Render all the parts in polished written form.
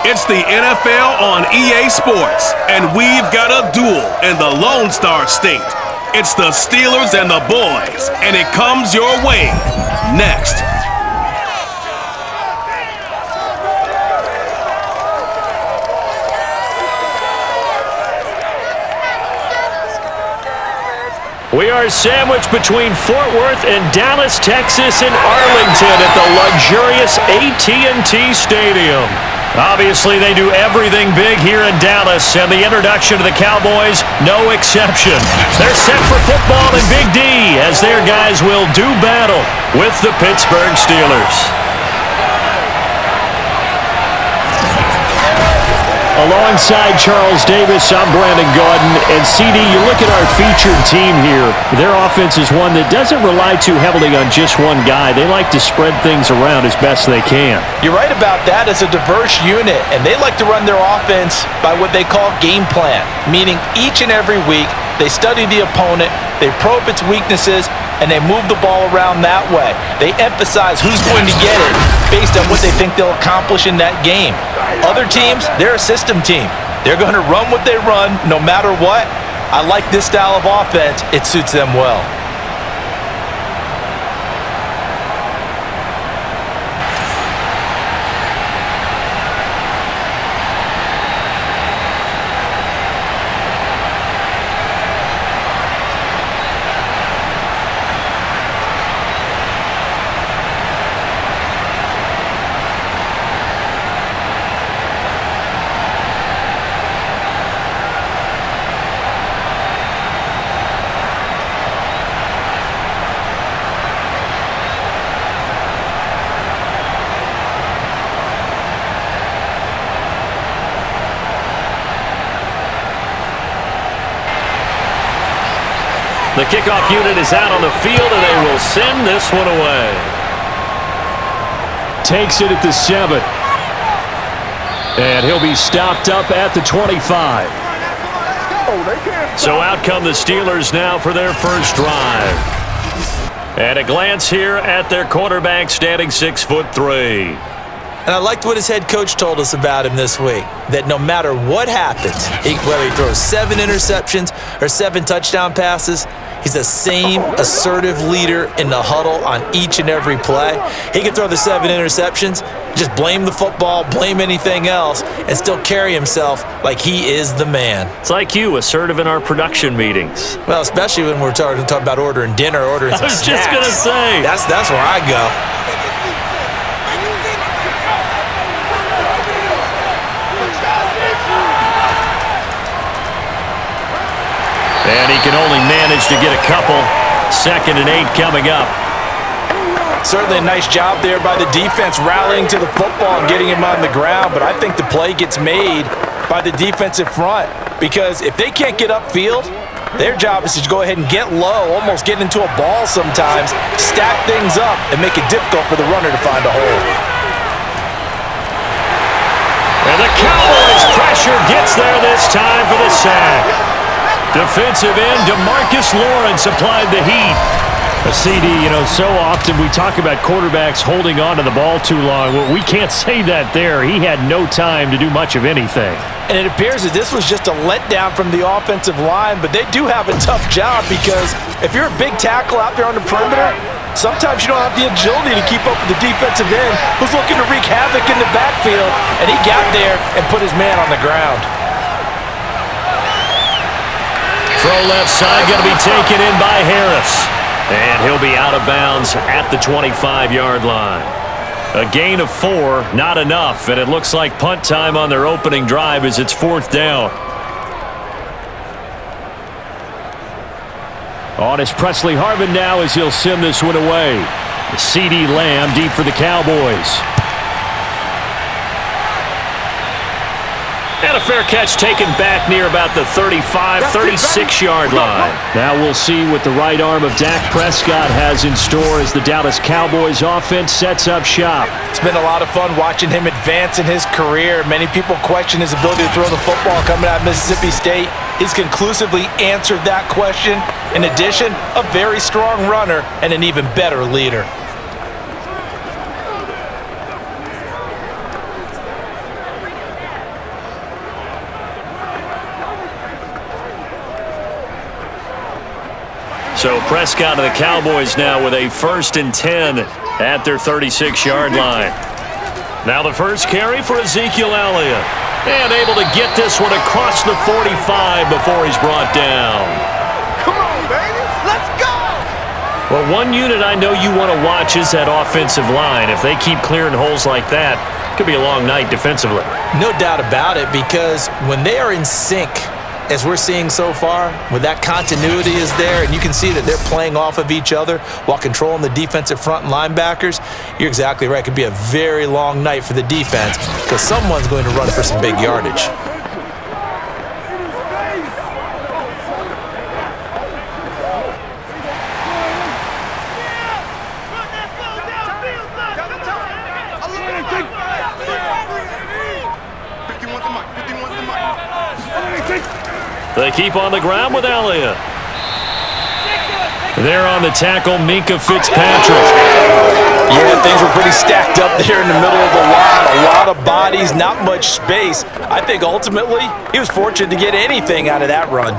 It's the NFL on EA Sports, and we've got a duel in the Lone Star State. It's the Steelers and the boys, and it comes your way next. We are sandwiched between Fort Worth and Dallas, Texas, and Arlington at the luxurious AT&T Stadium. Obviously, they do everything big here in Dallas, and the introduction to the Cowboys, no exception. They're set for football in Big D as their guys will do battle with the Pittsburgh Steelers. Alongside Charles Davis, I'm Brandon Gaudin. And CD, you look at our featured team here. Their offense is one that doesn't rely too heavily on just one guy. They like to spread things around as best they can. You're right about that. It's a diverse unit, and they like to run their offense by what they call game plan, meaning each and every week they study the opponent, they probe its weaknesses, and they move the ball around that way. They emphasize who's going to get it based on what they think they'll accomplish in that game. Other teams, they're a system team. They're going to run what they run no matter what. I like this style of offense. It suits them well. The kickoff unit is out on the field, and they will send this one away. Takes it at the 7. And he'll be stopped up at the 25. So out come the Steelers now for their first drive. And a glance here at their quarterback, standing 6'3". And I liked what his head coach told us about him this week, that no matter what happens, whether he throws 7 interceptions or 7 touchdown passes, he's the same assertive leader in the huddle on each and every play. He can throw the 7 interceptions, just blame the football, blame anything else, and still carry himself like he is the man. It's like you, assertive in our production meetings. Well, especially when we're talking about ordering dinner, ordering some snacks. I was just going to say. That's where I go. And he can only manage to get a couple. 2nd and 8 coming up. Certainly a nice job there by the defense rallying to the football and getting him on the ground, but I think the play gets made by the defensive front because if they can't get upfield, their job is to go ahead and get low, almost get into a ball sometimes, stack things up, and make it difficult for the runner to find a hole. And the Cowboys pressure gets there this time for the sack. Defensive end DeMarcus Lawrence applied the heat. CD, so often we talk about quarterbacks holding on to the ball too long. Well, we can't say that there. He had no time to do much of anything. And it appears that this was just a letdown from the offensive line, but they do have a tough job because if you're a big tackle out there on the perimeter, sometimes you don't have the agility to keep up with the defensive end who's looking to wreak havoc in the backfield, and he got there and put his man on the ground. Throw left side going to be taken in by Harris. And he'll be out of bounds at the 25-yard line. A gain of 4, not enough, and it looks like punt time on their opening drive as it's 4th down. On is Presley Harvin now as he'll send this one away. CeeDee Lamb deep for the Cowboys. And a fair catch taken back near about the 35, 36-yard line. Now we'll see what the right arm of Dak Prescott has in store as the Dallas Cowboys offense sets up shop. It's been a lot of fun watching him advance in his career. Many people question his ability to throw the football coming out of Mississippi State. He's conclusively answered that question. In addition, a very strong runner and an even better leader. So Prescott and the Cowboys now with a 1st and 10 at their 36-yard line. Now the first carry for Ezekiel Elliott. And able to get this one across the 45 before he's brought down. Come on, baby. Let's go. Well, one unit I know you want to watch is that offensive line. If they keep clearing holes like that, it could be a long night defensively. No doubt about it, because when they are in sync, as we're seeing so far, when that continuity is there and you can see that they're playing off of each other while controlling the defensive front and linebackers, you're exactly right. It could be a very long night for the defense because someone's going to run for some big yardage. They keep on the ground with Elliott. There on the tackle, Minkah Fitzpatrick. Yeah, things were pretty stacked up there in the middle of the line. A lot of bodies, not much space. I think ultimately he was fortunate to get anything out of that run.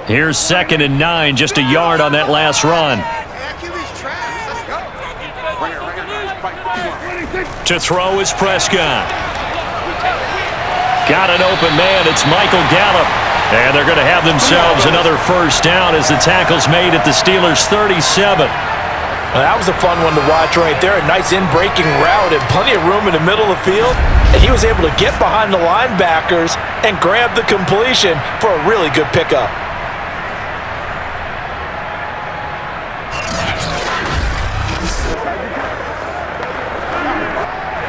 Here's 2nd and 9, just a yard on that last run. To throw is Prescott. Got an open man. It's Michael Gallup. And they're going to have themselves another first down as the tackle's made at the Steelers' 37. Well, that was a fun one to watch right there. A nice in-breaking route and plenty of room in the middle of the field. And he was able to get behind the linebackers and grab the completion for a really good pickup.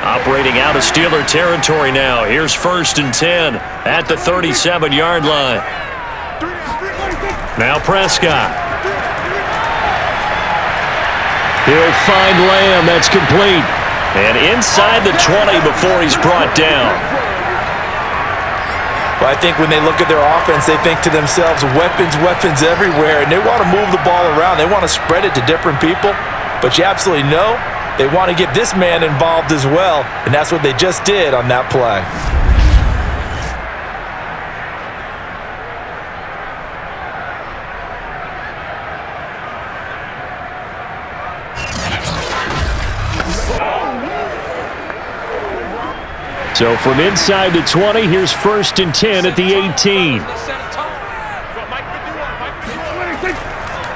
Operating out of Steeler territory now. Here's 1st and 10 at the 37-yard line. Now Prescott. He'll find Lamb. That's complete. And inside the 20 before he's brought down. Well, I think when they look at their offense, they think to themselves, weapons, weapons everywhere, and they want to move the ball around. They want to spread it to different people. But you absolutely know they want to get this man involved as well, and that's what they just did on that play. So from inside the 20, here's 1st and 10 at the 18.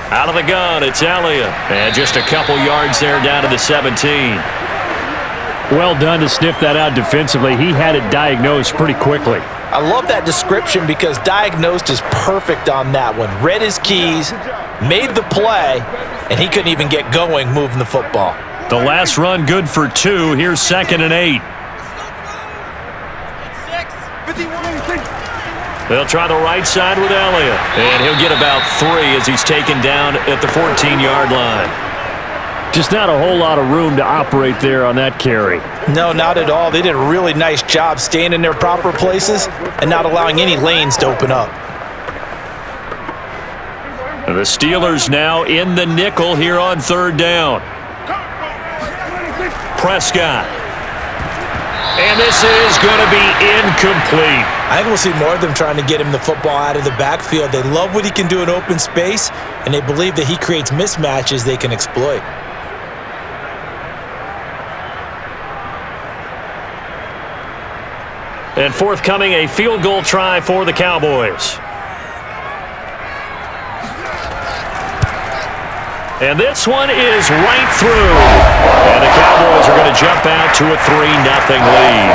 Out of the gun, it's Elliott. And just a couple yards there down to the 17. Well done to sniff that out defensively. He had it diagnosed pretty quickly. I love that description because diagnosed is perfect on that one. Read his keys, made the play, and he couldn't even get going moving the football. The last run good for 2. Here's 2nd and 8. They'll try the right side with Elliott. And he'll get about 3 as he's taken down at the 14-yard line. Just not a whole lot of room to operate there on that carry. No, not at all. They did a really nice job staying in their proper places and not allowing any lanes to open up. The Steelers now in the nickel here on 3rd down. Prescott. And this is going to be incomplete. I think we'll see more of them trying to get him the football out of the backfield. They love what he can do in open space, and they believe that he creates mismatches they can exploit. And forthcoming, a field goal try for the Cowboys. And this one is right through. And the Cowboys are going to jump out to a 3-0 lead.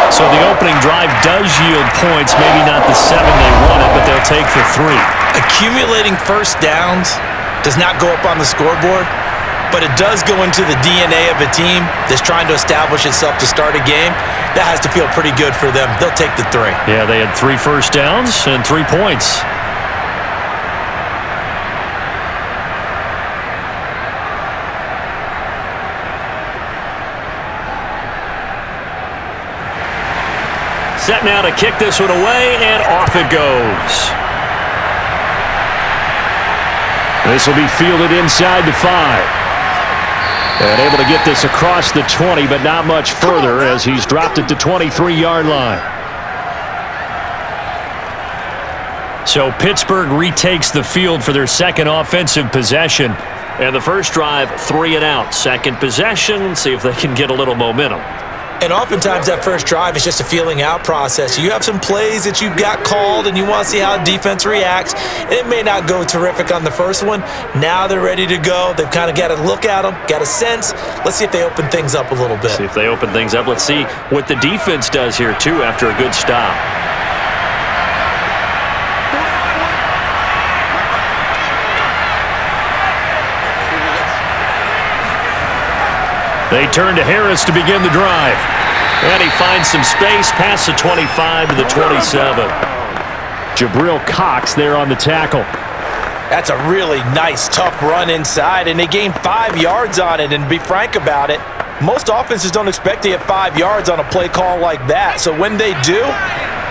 So the opening drive does yield points, maybe not the 7 they wanted, but they'll take the 3. Accumulating first downs does not go up on the scoreboard, but it does go into the DNA of a team that's trying to establish itself to start a game. That has to feel pretty good for them. They'll take the 3. Yeah, they had 3 first downs and 3 points. Set now to kick this one away, and off it goes. This will be fielded inside the 5. And able to get this across the 20, but not much further as he's dropped it to 23-yard line. So Pittsburgh retakes the field for their second offensive possession. And the first drive, 3 and out. Second possession, see if they can get a little momentum. And oftentimes that first drive is just a feeling out process. You have some plays that you've got called and you want to see how defense reacts. It may not go terrific on the first one. Now they're ready to go. They've kind of got to look at them, got a sense. Let's see if they open things up a little bit. See if they open things up. Let's see what the defense does here, too, after a good stop. They turn to Harris to begin the drive. And he finds some space past the 25 to the 27. Jabril Cox there on the tackle. That's a really nice, tough run inside, and they gained 5 yards on it. And to be frank about it, most offenses don't expect to get 5 yards on a play call like that. So when they do,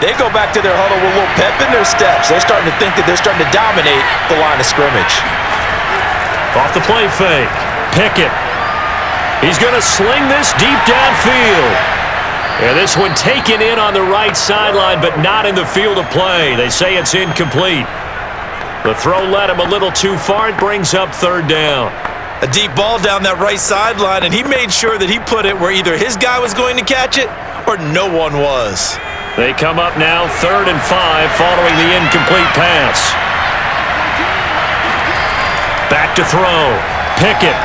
they go back to their huddle with a little pep in their steps. They're starting to think that they're starting to dominate the line of scrimmage. Off the play fake. Pickett. He's going to sling this deep downfield. And this one taken in on the right sideline, but not in the field of play. They say it's incomplete. The throw led him a little too far. It brings up third down. A deep ball down that right sideline, and he made sure that he put it where either his guy was going to catch it or no one was. They come up now 3rd and 5 following the incomplete pass. Back to throw. Pickett.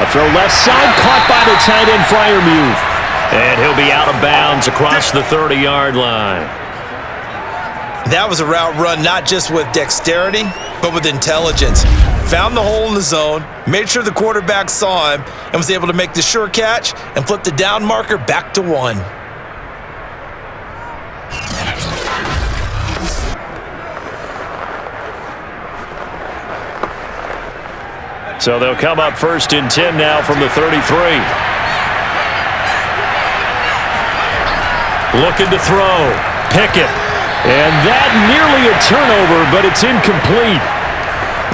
A throw left side, caught by the tight end Freiermuth. And he'll be out of bounds across the 30-yard line. That was a route run not just with dexterity, but with intelligence. Found the hole in the zone, made sure the quarterback saw him, and was able to make the sure catch and flip the down marker back to 1. So they'll come up 1st and 10 now from the 33. Looking to throw. Pickett. And that nearly a turnover, but it's incomplete.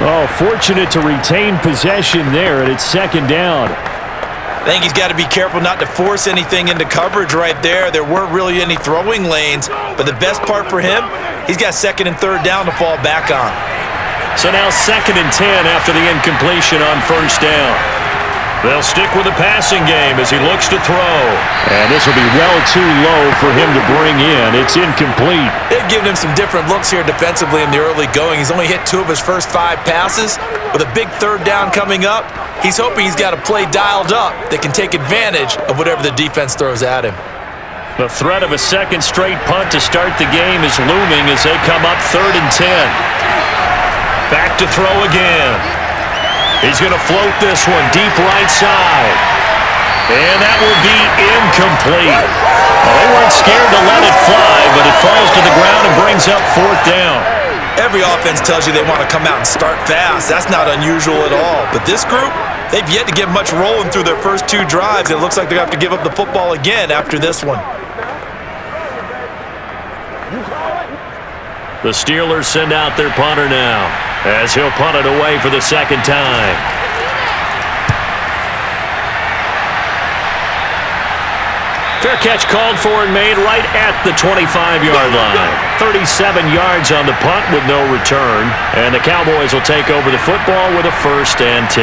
Oh, fortunate to retain possession there, and it's 2nd down. I think he's got to be careful not to force anything into coverage right there. There weren't really any throwing lanes, but the best part for him, he's got 2nd and 3rd down to fall back on. So now 2nd and 10 after the incompletion on 1st down. They'll stick with the passing game as he looks to throw. And this will be well too low for him to bring in. It's incomplete. They've given him some different looks here defensively in the early going. He's only hit 2 of his first 5 passes. With a big 3rd down coming up, he's hoping he's got a play dialed up that can take advantage of whatever the defense throws at him. The threat of a 2nd straight punt to start the game is looming as they come up 3rd and 10. Back to throw again. He's going to float this one deep right side. And that will be incomplete. Well, they weren't scared to let it fly, but it falls to the ground and brings up 4th down. Every offense tells you they want to come out and start fast. That's not unusual at all. But this group, they've yet to get much rolling through their first 2 drives. It looks like they're going to have to give up the football again after this one. The Steelers send out their punter now as he'll punt it away for the 2nd time. Fair catch called for and made right at the 25-yard line. 37 yards on the punt with no return. And the Cowboys will take over the football with a 1st and 10.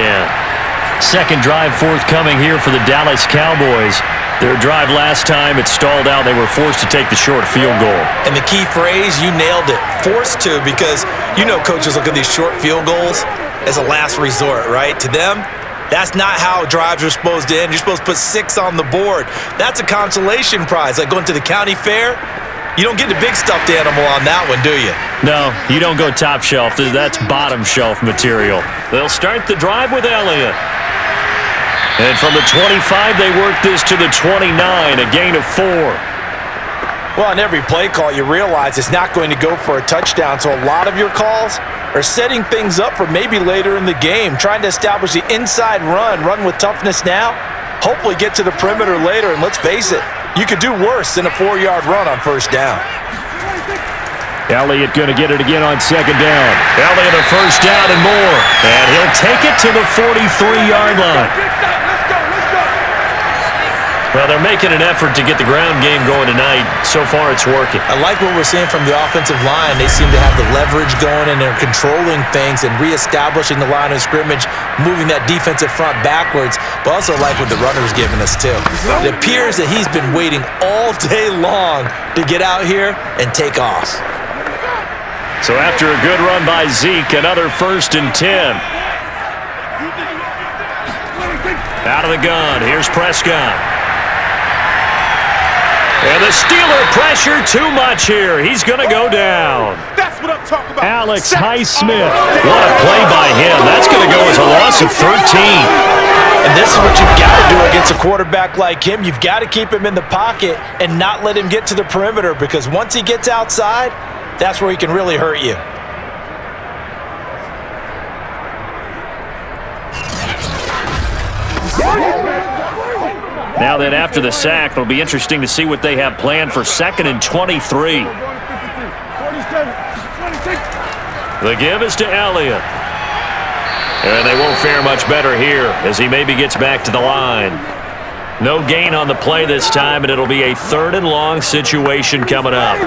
2nd drive forthcoming here for the Dallas Cowboys. Their drive last time, it stalled out. They were forced to take the short field goal. And the key phrase, you nailed it, forced to, because you know coaches look at these short field goals as a last resort, right? To them, that's not how drives are supposed to end. You're supposed to put 6 on the board. That's a consolation prize, like going to the county fair. You don't get the big stuffed animal on that one, do you? No, you don't go top shelf. That's bottom shelf material. They'll start the drive with Elliott. And from the 25, they work this to the 29, a gain of 4. Well, on every play call, you realize it's not going to go for a touchdown, so a lot of your calls are setting things up for maybe later in the game, trying to establish the inside run with toughness now, hopefully get to the perimeter later, and let's face it, you could do worse than a 4-yard run on 1st down. Elliott going to get it again on 2nd down. Elliott a 1st down and more, and he'll take it to the 43-yard line. Well, they're making an effort to get the ground game going tonight. So far, it's working. I like what we're seeing from the offensive line. They seem to have the leverage going, and they're controlling things and reestablishing the line of scrimmage, moving that defensive front backwards, but also like what the runner's giving us, too. It appears that he's been waiting all day long to get out here and take off. So after a good run by Zeke, another 1st and 10. Out of the gun, here's Prescott. And the Steeler pressure too much here. He's going to go down. That's what I'm talking about. Alex Highsmith. What a play by him. That's going to go as a loss of 13. And this is what you've got to do against a quarterback like him. You've got to keep him in the pocket and not let him get to the perimeter, because once he gets outside, that's where he can really hurt you. Now then, after the sack, it'll be interesting to see what they have planned for 2nd and 23. The give is to Elliott. And they won't fare much better here as he maybe gets back to the line. No gain on the play this time, and it'll be a 3rd and long situation coming up.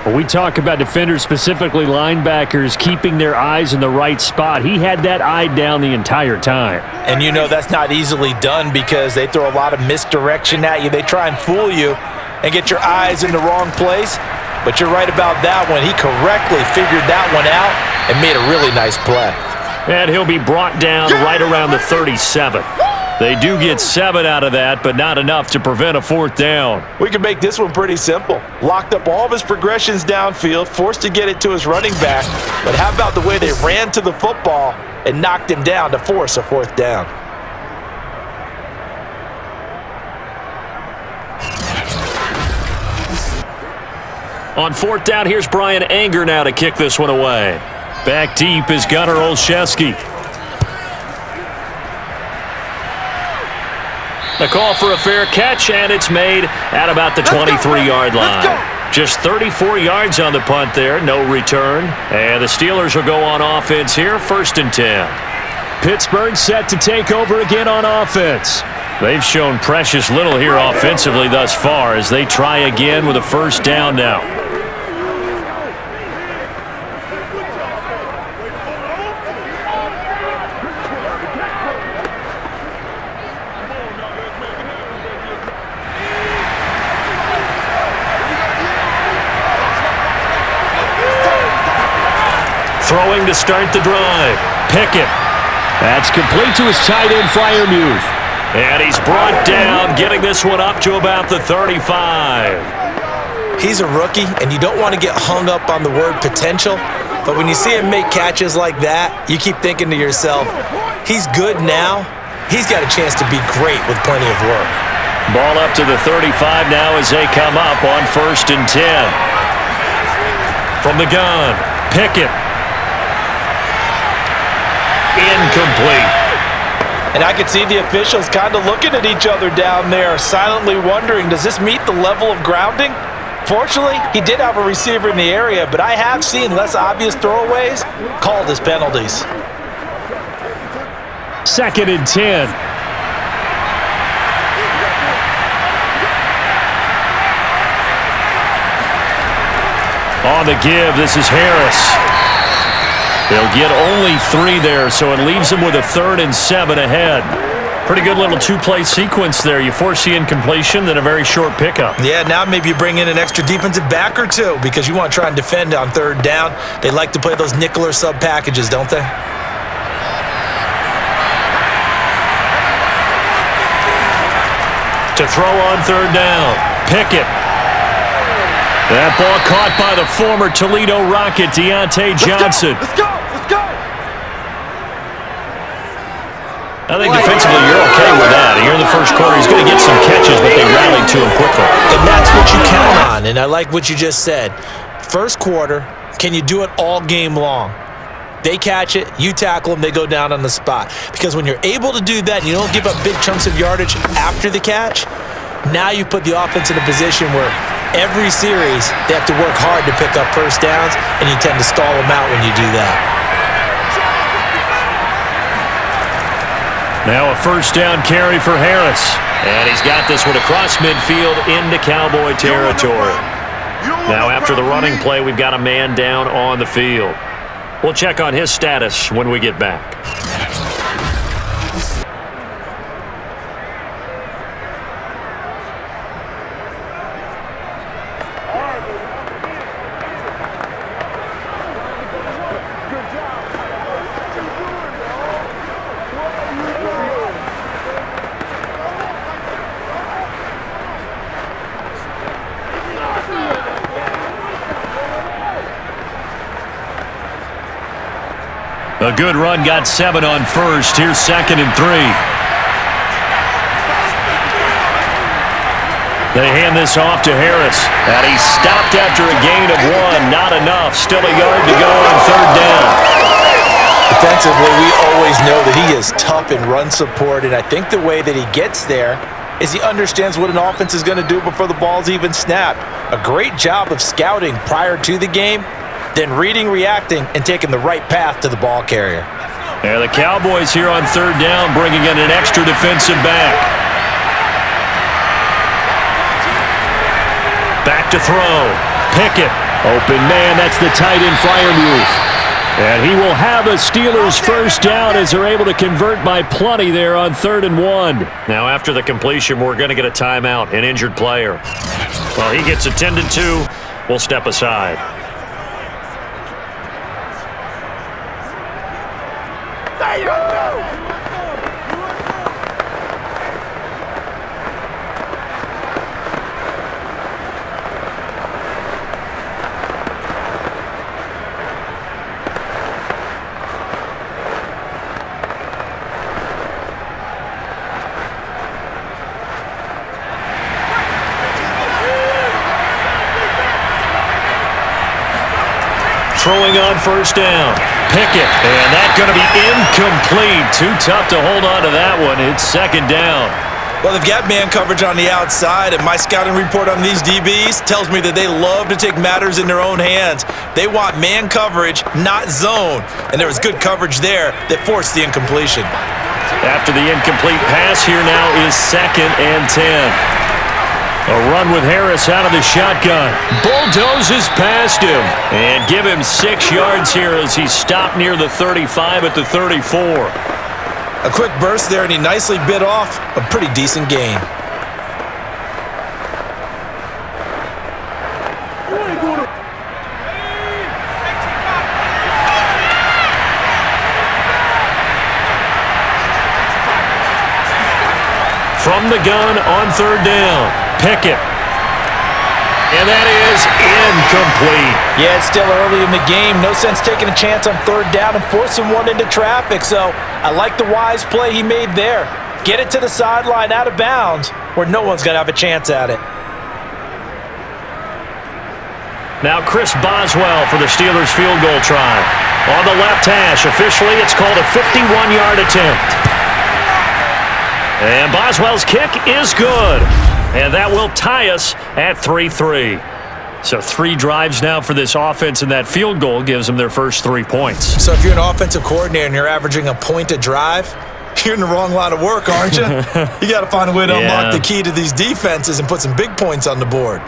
When we talk about defenders, specifically linebackers, keeping their eyes in the right spot, he had that eye down the entire time. And you know that's not easily done because they throw a lot of misdirection at you. They try and fool you and get your eyes in the wrong place. But you're right about that one. He correctly figured that one out and made a really nice play. And he'll be brought down right around the 37. They do get 7 out of that, but not enough to prevent a 4th down. We can make this one pretty simple. Locked up all of his progressions downfield, forced to get it to his running back. But how about the way they ran to the football and knocked him down to force a 4th down? On 4th down, here's Brian Anger now to kick this one away. Back deep is Gunnar Olszewski. The call for a fair catch, and it's made at about the 23-yard line. Just 34 yards on the punt there, no return. And the Steelers will go on offense here, 1st and 10. Pittsburgh set to take over again on offense. They've shown precious little here offensively thus far as they try again with a 1st down now. Throwing to start the drive. Pickett. That's complete to his tight end Freiermuth. And he's brought down, getting this one up to about the 35. He's a rookie, and you don't want to get hung up on the word potential. But when you see him make catches like that, you keep thinking to yourself, he's good now. He's got a chance to be great with plenty of work. Ball up to the 35 now as they come up on 1st and 10. From the gun, Pickett. Incomplete. And I could see the officials kind of looking at each other down there, silently wondering, does this meet the level of grounding? Fortunately, he did have a receiver in the area, but I have seen less obvious throwaways called as penalties. 2nd and 10. On the give, this is Harris. They'll get only 3 there, so it leaves them with a 3rd and 7 ahead. Pretty good little 2-play sequence there. You force the incompletion, then a very short pickup. Yeah, now maybe you bring in an extra defensive back or 2 because you want to try and defend on 3rd down. They like to play those nickel or sub packages, don't they? To throw on 3rd down, Pickett. That ball caught by the former Toledo Rocket, Deontay Johnson. Let's go! Let's go! I think defensively you're okay with that. Here in the first quarter, he's going to get some catches, but they rallied to him quickly. And that's what you count on, and I like what you just said. First quarter, can you do it all game long? They catch it, you tackle them, they go down on the spot. Because when you're able to do that and you don't give up big chunks of yardage after the catch, now you put the offense in a position where every series they have to work hard to pick up 1st downs, and you tend to stall them out when you do that. Now a first down carry for Harris. And he's got this one across midfield into Cowboy territory. Now after the running play, we've got a man down on the field. We'll check on his status when we get back. A good run, got 7 on first. Here's 2nd and 3. They hand this off to Harris. And he's stopped after a gain of 1. Not enough. Still a yard to go on 3rd down. Defensively, we always know that he is tough in run support, and I think the way that he gets there is he understands what an offense is going to do before the ball's even snapped. A great job of scouting prior to the game, then reading, reacting, and taking the right path to the ball carrier. And the Cowboys here on 3rd down, bringing in an extra defensive back. Back to throw. Pickett. Open man, that's the tight end flyer move. And he will have a Steelers first down as they're able to convert by plenty there on 3rd and 1. Now after the completion, we're going to get a timeout, an injured player. Well, he gets attended to. We'll step aside. Throwing on 1st down. Pickett. And that's going to be incomplete. Too tough to hold on to that one. It's 2nd down. Well, they've got man coverage on the outside, and my scouting report on these DBs tells me that they love to take matters in their own hands. They want man coverage, not zone. And there was good coverage there that forced the incompletion. After the incomplete pass, here now is 2nd and 10. A run with Harris out of the shotgun. Bulldozes past him. And give him 6 yards here as he stopped near the 35 at the 34. A quick burst there, and he nicely bit off a pretty decent gain. From the gun on 3rd down. Pickett. And that is incomplete. Yeah, it's still early in the game. No sense taking a chance on 3rd down and forcing one into traffic. So I like the wise play he made there. Get it to the sideline out of bounds where no one's going to have a chance at it. Now Chris Boswell for the Steelers field goal try. On the left hash, officially it's called a 51-yard attempt. And Boswell's kick is good. And that will tie us at 3-3. So 3 drives now for this offense, and that field goal gives them their first 3 points. So if you're an offensive coordinator and you're averaging a point a drive, you're in the wrong line of work, aren't you? You got to find a way to unlock the key to these defenses and put some big points on the board.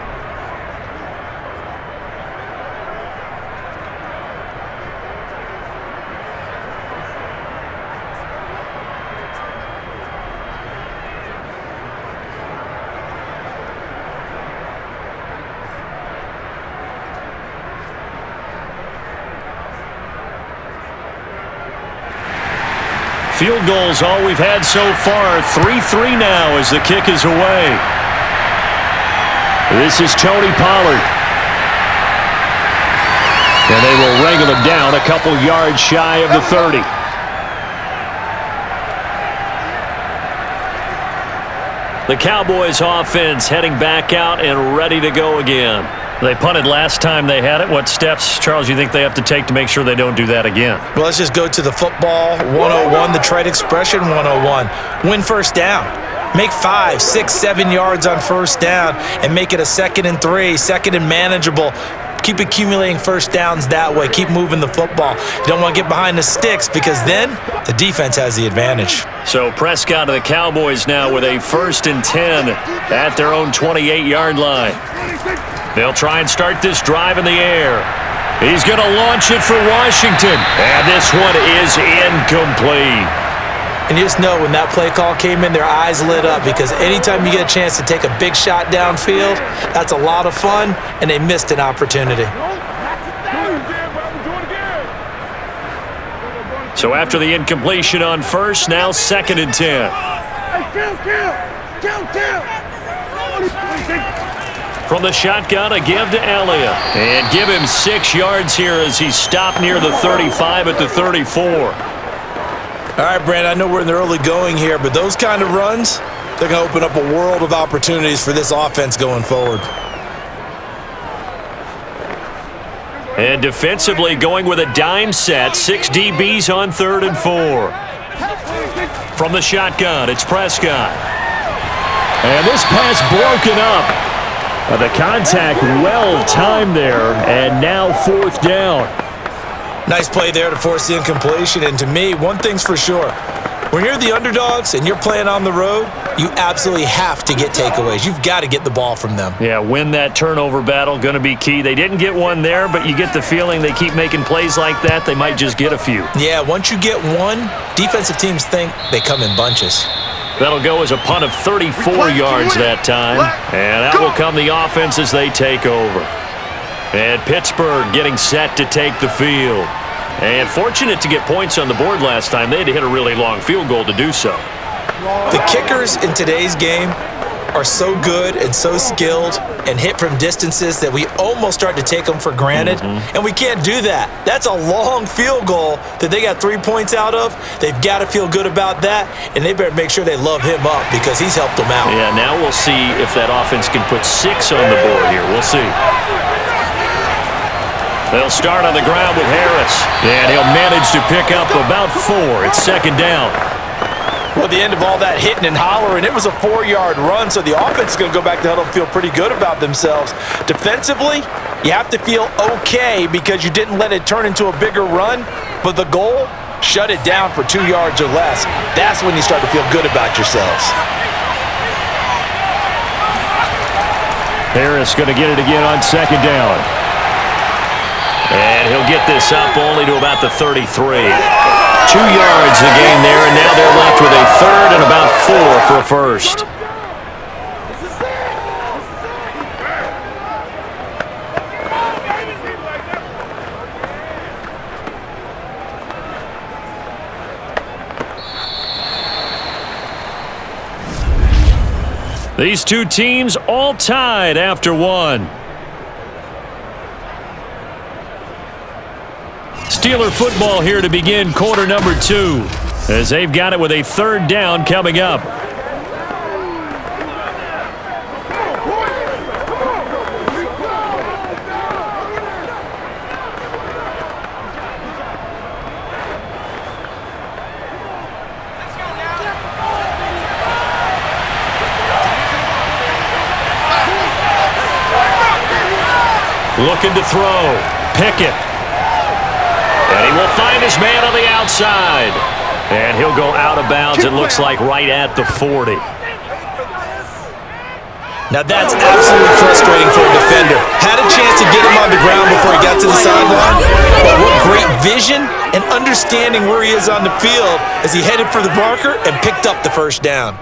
Field goals all we've had so far. 3-3 now as the kick is away. This is Tony Pollard. And they will wrangle him down a couple yards shy of the 30. The Cowboys offense heading back out and ready to go again. They punted last time they had it. What steps, Charles, you think they have to take to make sure they don't do that again? Well, let's just go to the football 101, the trite expression 101. Win first down. Make 5, 6, 7 yards on first down and make it a 2nd and 3, 2nd and manageable. Keep accumulating first downs that way. Keep moving the football. You don't want to get behind the sticks because then the defense has the advantage. So Prescott of the Cowboys now with a 1st and 10 at their own 28-yard line. They'll try and start this drive in the air. He's going to launch it for Washington. And this one is incomplete. And you just know when that play call came in, their eyes lit up because anytime you get a chance to take a big shot downfield, that's a lot of fun, and they missed an opportunity. So after the incompletion on 1st, now 2nd and 10. From the shotgun, a give to Elliott. And give him 6 yards here as he's stopped near the 35 at the 34. All right, Brand, I know we're in the early going here, but those kind of runs, they're going to open up a world of opportunities for this offense going forward. And defensively going with a dime set, 6 DBs on 3rd and 4. From the shotgun, it's Prescott. And this pass broken up. The contact well timed there, and now 4th down. Nice play there to force the incompletion, and to me, one thing's for sure. When you're the underdogs and you're playing on the road, you absolutely have to get takeaways. You've got to get the ball from them. Yeah, win that turnover battle, going to be key. They didn't get one there, but you get the feeling they keep making plays like that, they might just get a few. Yeah, once you get one, defensive teams think they come in bunches. That'll go as a punt of 34 yards that time. And out will come the offense as they take over. And Pittsburgh getting set to take the field. And fortunate to get points on the board last time. They had to hit a really long field goal to do so. The kickers in today's game are so good and so skilled and hit from distances that we almost start to take them for granted. And we can't do that. That's a long field goal that they got 3 points out of. They've got to feel good about that, and they better make sure they love him up because he's helped them out. Yeah, now we'll see if that offense can put 6 on the board here. We'll see. They'll start on the ground with Harris, and he'll manage to pick up about 4. It's 2nd down. Well, the end of all that hitting and hollering, it was a 4-yard run, so the offense is going to go back to huddle and feel pretty good about themselves. Defensively, you have to feel okay because you didn't let it turn into a bigger run, but the goal, shut it down for 2 yards or less. That's when you start to feel good about yourselves. Harris going to get it again on 2nd down. And he'll get this up only to about the 33. 2 yards the gain there, and now they're left with a 3rd and about 4 for a first. These two teams all tied after 1. Steeler football here to begin quarter number 2 as they've got it with a 3rd down coming up. Looking to throw. Pickett. And he will find his man on the outside. And he'll go out of bounds, it looks like, right at the 40. Now that's absolutely frustrating for a defender. Had a chance to get him on the ground before he got to the sideline. But what great vision and understanding where he is on the field as he headed for the marker and picked up the 1st down.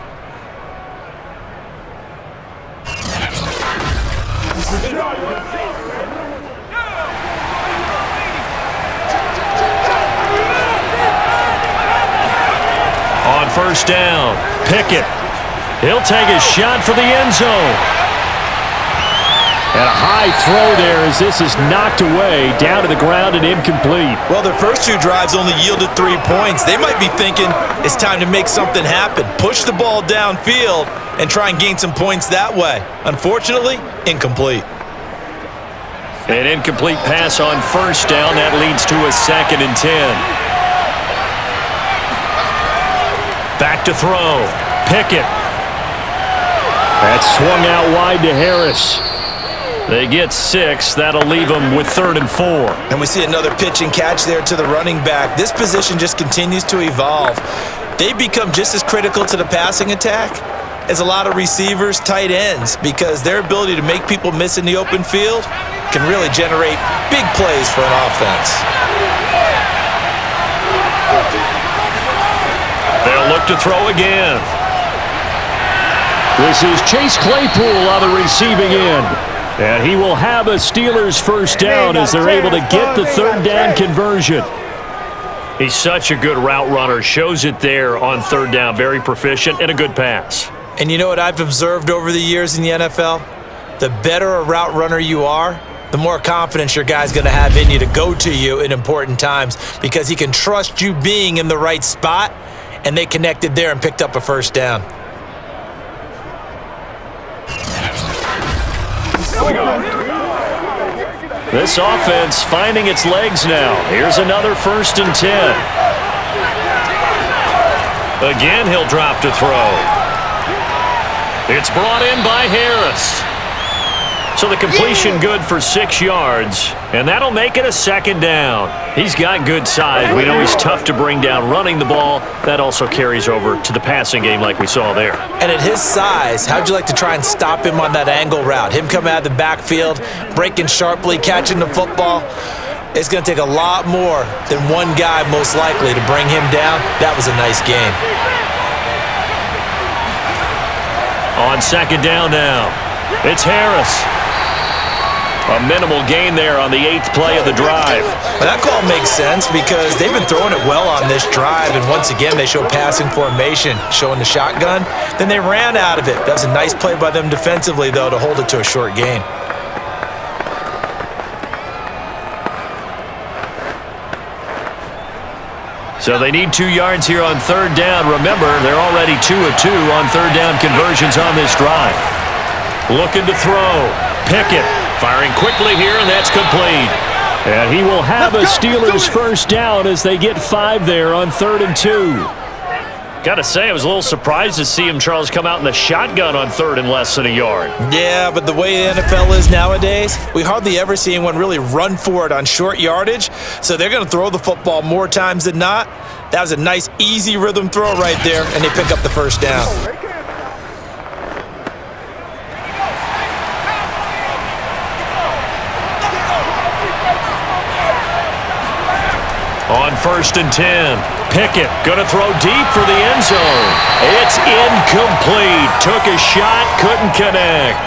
On 1st down, Pickett. He'll take a shot for the end zone. And a high throw there as this is knocked away, down to the ground and incomplete. Well, their first 2 drives only yielded 3 points. They might be thinking it's time to make something happen. Push the ball downfield and try and gain some points that way. Unfortunately, incomplete. An incomplete pass on 1st down. That leads to a 2nd and 10. Back to throw. Pickett. That swung out wide to Harris. They get 6. That'll leave them with 3rd and 4. And we see another pitch and catch there to the running back. This position just continues to evolve. They become just as critical to the passing attack as a lot of receivers, tight ends, because their ability to make people miss in the open field can really generate big plays for an offense. They'll look to throw again. This is Chase Claypool on the receiving end. And he will have a Steelers first down as they're able to get the 3rd down conversion. He's such a good route runner. Shows it there on 3rd down. Very proficient and a good pass. And you know what I've observed over the years in the NFL? The better a route runner you are, the more confidence your guy's going to have in you to go to you in important times because he can trust you being in the right spot, and they connected there and picked up a first down. This offense finding its legs now. Here's another 1st and 10. Again, he'll drop to throw. It's brought in by Harris. So the completion good for 6 yards, and that'll make it a 2nd down. He's got good size. We know he's tough to bring down running the ball. That also carries over to the passing game like we saw there. And at his size, how'd you like to try and stop him on that angle route? Him coming out of the backfield, breaking sharply, catching the football. It's going to take a lot more than one guy most likely to bring him down. That was a nice game. On 2nd down now, it's Harris. A minimal gain there on the 8th play of the drive. Well, that call makes sense because they've been throwing it well on this drive, and once again they show passing formation, showing the shotgun. Then they ran out of it. That was a nice play by them defensively, though, to hold it to a short gain. So they need 2 yards here on 3rd down. Remember, they're already 2 of 2 on 3rd down conversions on this drive. Looking to throw. Pickett firing quickly here, and that's complete. And he will have a Steelers first down as they get 5 there on 3rd and 2. Got to say, I was a little surprised to see him, Charles, come out in the shotgun on 3rd and less than a yard. Yeah, but the way the NFL is nowadays, we hardly ever see anyone really run for it on short yardage, so they're going to throw the football more times than not. That was a nice, easy rhythm throw right there, and they pick up the first down. On 1st and 10, Pickett going to throw deep for the end zone. It's incomplete. Took a shot, couldn't connect.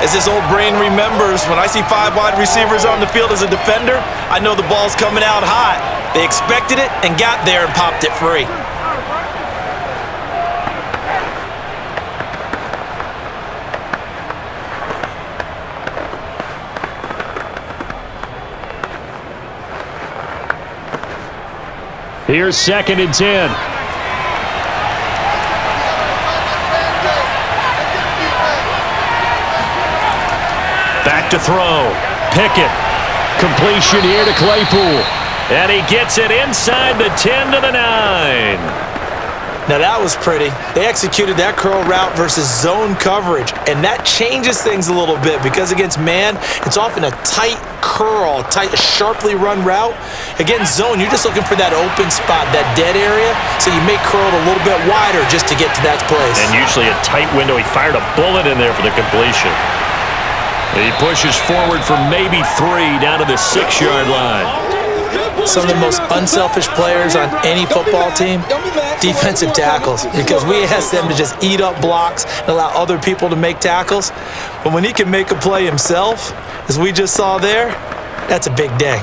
As this old brain remembers, when I see 5 wide receivers on the field as a defender, I know the ball's coming out hot. They expected it and got there and popped it free. Here's 2nd and 10. Back to throw. Pickett. Completion here to Claypool. And he gets it inside the 10 to the 9. Now that was pretty. They executed that curl route versus zone coverage, and that changes things a little bit because against man, it's often a tight curl, sharply run route. Against zone, you're just looking for that open spot, that dead area, so you may curl it a little bit wider just to get to that place. And usually a tight window. He fired a bullet in there for the completion. He pushes forward for maybe 3 down to the 6-yard line. Some of the most unselfish players on any football team, defensive tackles, because we ask them to just eat up blocks and allow other people to make tackles. But when he can make a play himself, as we just saw there, that's a big day.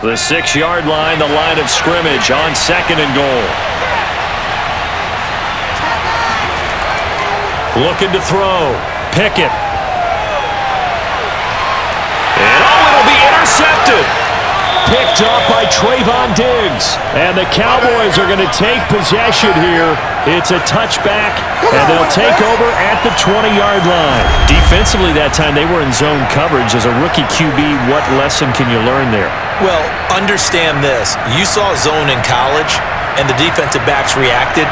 The 6-yard line, the line of scrimmage on 2nd and goal. Looking to throw. Pickett. And it'll be intercepted. Picked up by Trayvon Diggs. And the Cowboys are going to take possession here. It's a touchback, and they'll take over at the 20-yard line. Defensively that time, they were in zone coverage. As a rookie QB, what lesson can you learn there? Well, understand this. You saw zone in college. and the defensive backs reacted,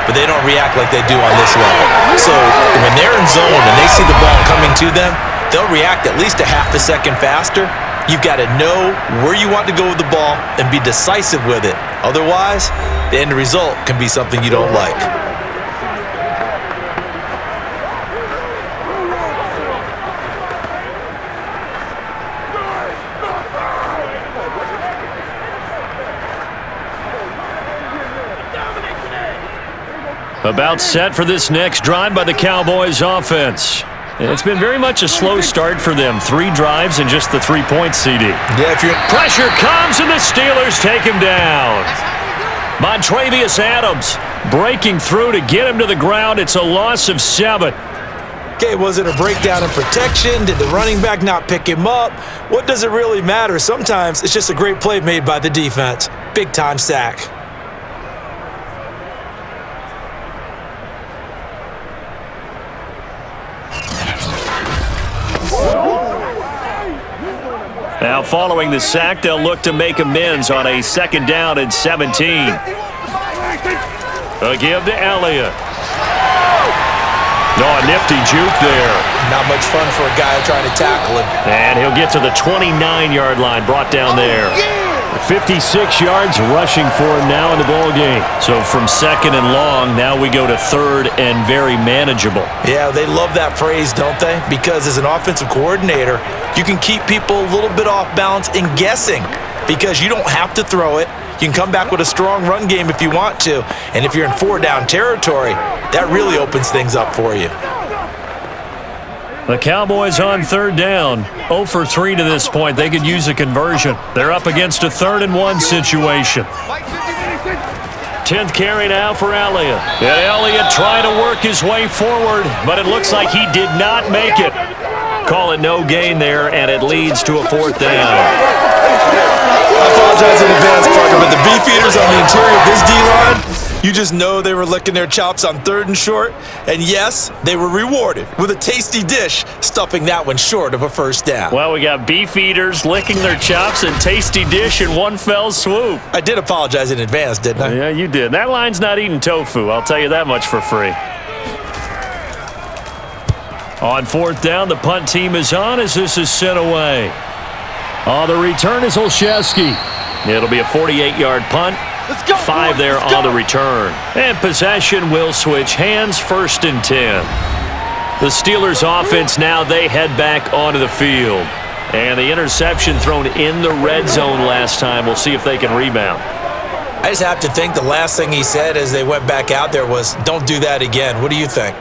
but they don't react like they do on this level. So when they're in zone and they see the ball coming to them, they'll react at least a half a second faster. You've got to know where you want to go with the ball and be decisive with it. Otherwise, the end result can be something you don't like. About set for this next drive by the Cowboys offense. It's been very much a slow start for them. 3 drives and just the 3-point CD. Yeah, if you're... Pressure comes and the Steelers take him down. Montravius Adams breaking through to get him to the ground. It's a loss of 7. Okay, was it a breakdown in protection? Did the running back not pick him up? What does it really matter? Sometimes it's just a great play made by the defense. Big-time sack. Now following the sack, they'll look to make amends on a 2nd down and 17. A give to Elliott. No, a nifty juke there. Not much fun for a guy trying to tackle him. And he'll get to the 29-yard line, brought down there. 56 yards rushing for him now in the ball game. So from 2nd and long, now we go to 3rd and very manageable. Yeah, they love that phrase, don't they? Because as an offensive coordinator, you can keep people a little bit off balance and guessing because you don't have to throw it. You can come back with a strong run game if you want to. And if you're in 4-down territory, that really opens things up for you. The Cowboys on 3rd down. 0 for 3 to this point. They could use a conversion. They're up against a 3rd and 1 situation. 10th carry now for Elliott. And Elliott trying to work his way forward, but it looks like he did not make it. Call it no gain there, and it leads to a 4th down. I apologize in advance, Parker, but the beefeaters on the interior of this D-line, you just know they were licking their chops on 3rd and short. And yes, they were rewarded with a tasty dish, stuffing that one short of a 1st down. Well, we got beefeaters licking their chops and tasty dish in one fell swoop. I did apologize in advance, didn't I? Yeah, you did. That line's not eating tofu. I'll tell you that much for free. On 4th down, the punt team is on as this is sent away. On the return is Olszewski. It'll be a 48-yard punt. 5 there on the return. And possession will switch hands, 1st and 10. The Steelers offense now, they head back onto the field. And the interception thrown in the red zone last time. We'll see if they can rebound. I just have to think the last thing he said as they went back out there was, don't do that again. What do you think?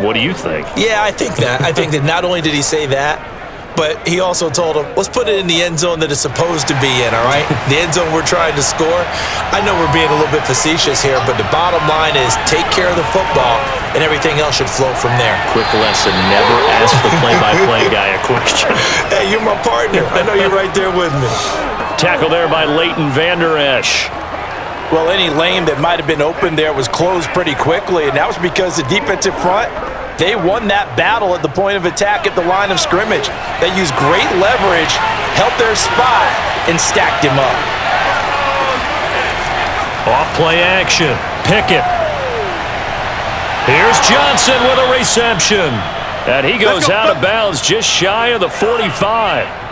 What do you think? Yeah, I think that. I think that not only did he say that, but he also told him, let's put it in the end zone that it's supposed to be in, all right? The end zone we're trying to score. I know we're being a little bit facetious here, but the bottom line is take care of the football, and everything else should flow from there. Quick lesson, never ask the play-by-play guy a question. Hey, you're my partner. I know you're right there with me. Tackle there by Leighton Vander Esch. Well, any lane that might have been open there was closed pretty quickly, and that was because the defensive front, they won that battle at the point of attack at the line of scrimmage. They used great leverage, helped their spot, and stacked him up. Off-play action. Pickett. Here's Johnson with a reception. And he goes out of bounds just shy of the 45.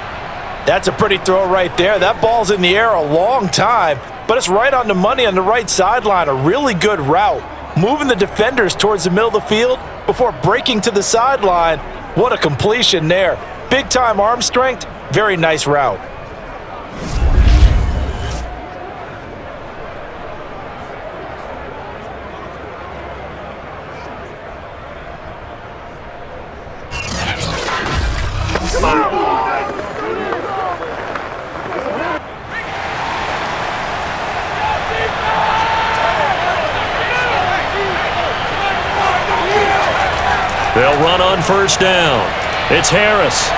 That's a pretty throw right there. That ball's in the air a long time, but it's right on the money on the right sideline. A really good route. Moving the defenders towards the middle of the field before breaking to the sideline. What a completion there. Big-time arm strength. Very nice route. They'll run on 1st down. It's Harris.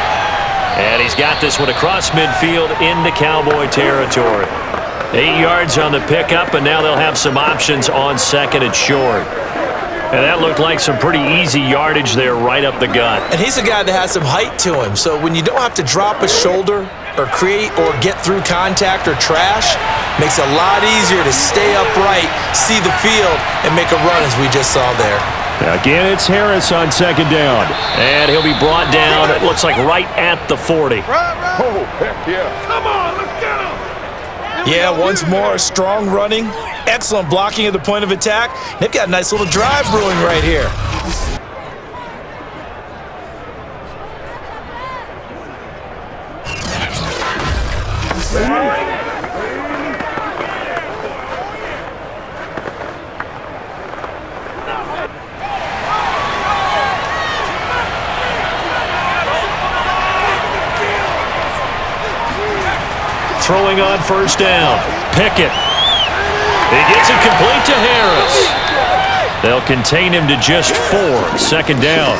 And he's got this one across midfield into Cowboy territory. 8 yards on the pickup, and now they'll have some options on 2nd and short. And that looked like some pretty easy yardage there right up the gut. And he's a guy that has some height to him, so when you don't have to drop a shoulder or create or get through contact or trash, makes it a lot easier to stay upright, see the field, and make a run as we just saw there. Again, it's Harris on second down. And he'll be brought down, it looks like right at the 40. Oh, heck yeah. Come on, let's get him. Yeah, once more, strong running, excellent blocking at the point of attack. They've got a nice little drive brewing right here. Throwing on first down. Pickett. He gets it complete to Harris. They'll contain him to just 4. Second down.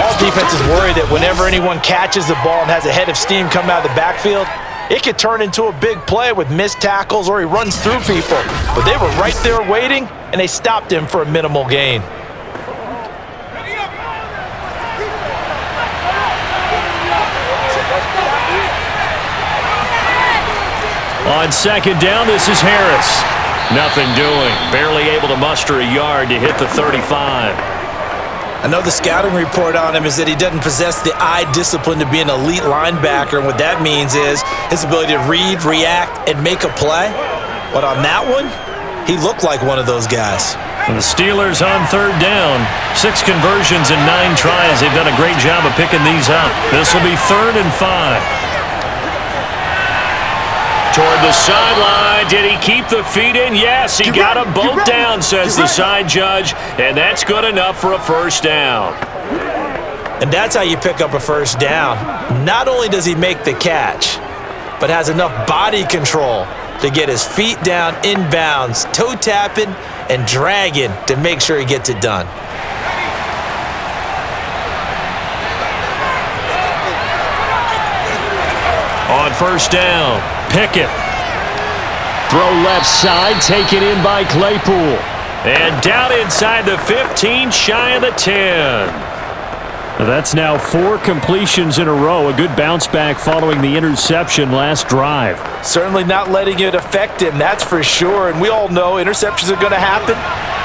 All defenses worry that whenever anyone catches the ball and has a head of steam come out of the backfield, it could turn into a big play with missed tackles or he runs through people. But they were right there waiting, and they stopped him for a minimal gain. On second down, this is Harris. Nothing doing. Barely able to muster a yard to hit the 35. I know the scouting report on him is that he doesn't possess the eye discipline to be an elite linebacker, and what that means is his ability to read, react, and make a play. But on that one, he looked like one of those guys. And the Steelers on third down. 6 conversions and 9 tries. They've done a great job of picking these up. This will be 3rd and 5. Toward the sideline. Did he keep the feet in? Yes, he got them both down, says the side judge, and that's good enough for a first down. And that's how you pick up a first down. Not only does he make the catch, but has enough body control to get his feet down inbounds, toe tapping and dragging to make sure he gets it done. On first down, Pickett. Throw left side, taken in by Claypool. And down inside the 15, shy of the 10. That's now 4 completions in a row. A good bounce back following the interception last drive. Certainly not letting it affect him, that's for sure. And we all know interceptions are going to happen.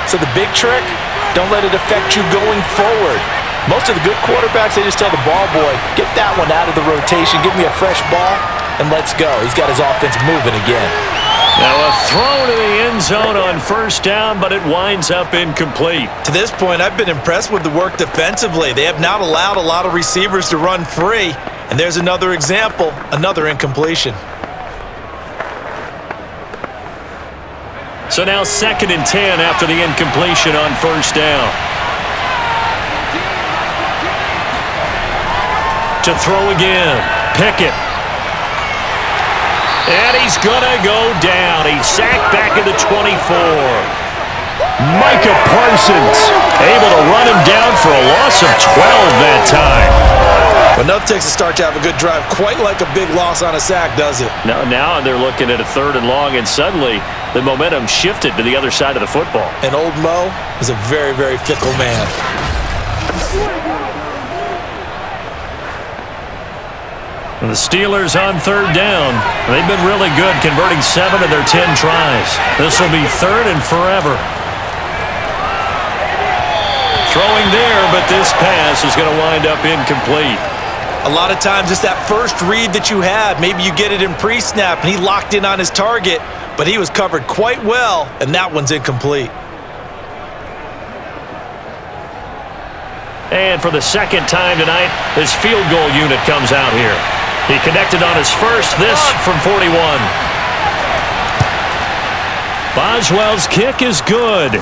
So the big trick, don't let it affect you going forward. Most of the good quarterbacks, they just tell the ball boy, get that one out of the rotation, give me a fresh ball, and let's go. He's got his offense moving again. Now a throw to the end zone on first down, but it winds up incomplete. To this point, I've been impressed with the work defensively. They have not allowed a lot of receivers to run free. And there's another example, another incompletion. So now 2nd and 10 after the incompletion on first down. To throw again, Pickett. And he's gonna go down. He's sacked back at the 24. Micah Parsons able to run him down for a loss of 12 that time. But enough takes a start to have a good drive. Quite like a big loss on a sack, does it? Now they're looking at a 3rd and long, and suddenly the momentum shifted to the other side of the football. And old Mo is a very, very fickle man. The Steelers on third down. They've been really good, converting 7 of their 10 tries. This will be 3rd and forever. Throwing there, but this pass is going to wind up incomplete. A lot of times it's that first read that you have. Maybe you get it in pre-snap, and he locked in on his target, but he was covered quite well, and that one's incomplete. And for the 2nd time tonight, his field goal unit comes out here. He connected on his first, this from 41. Boswell's kick is good.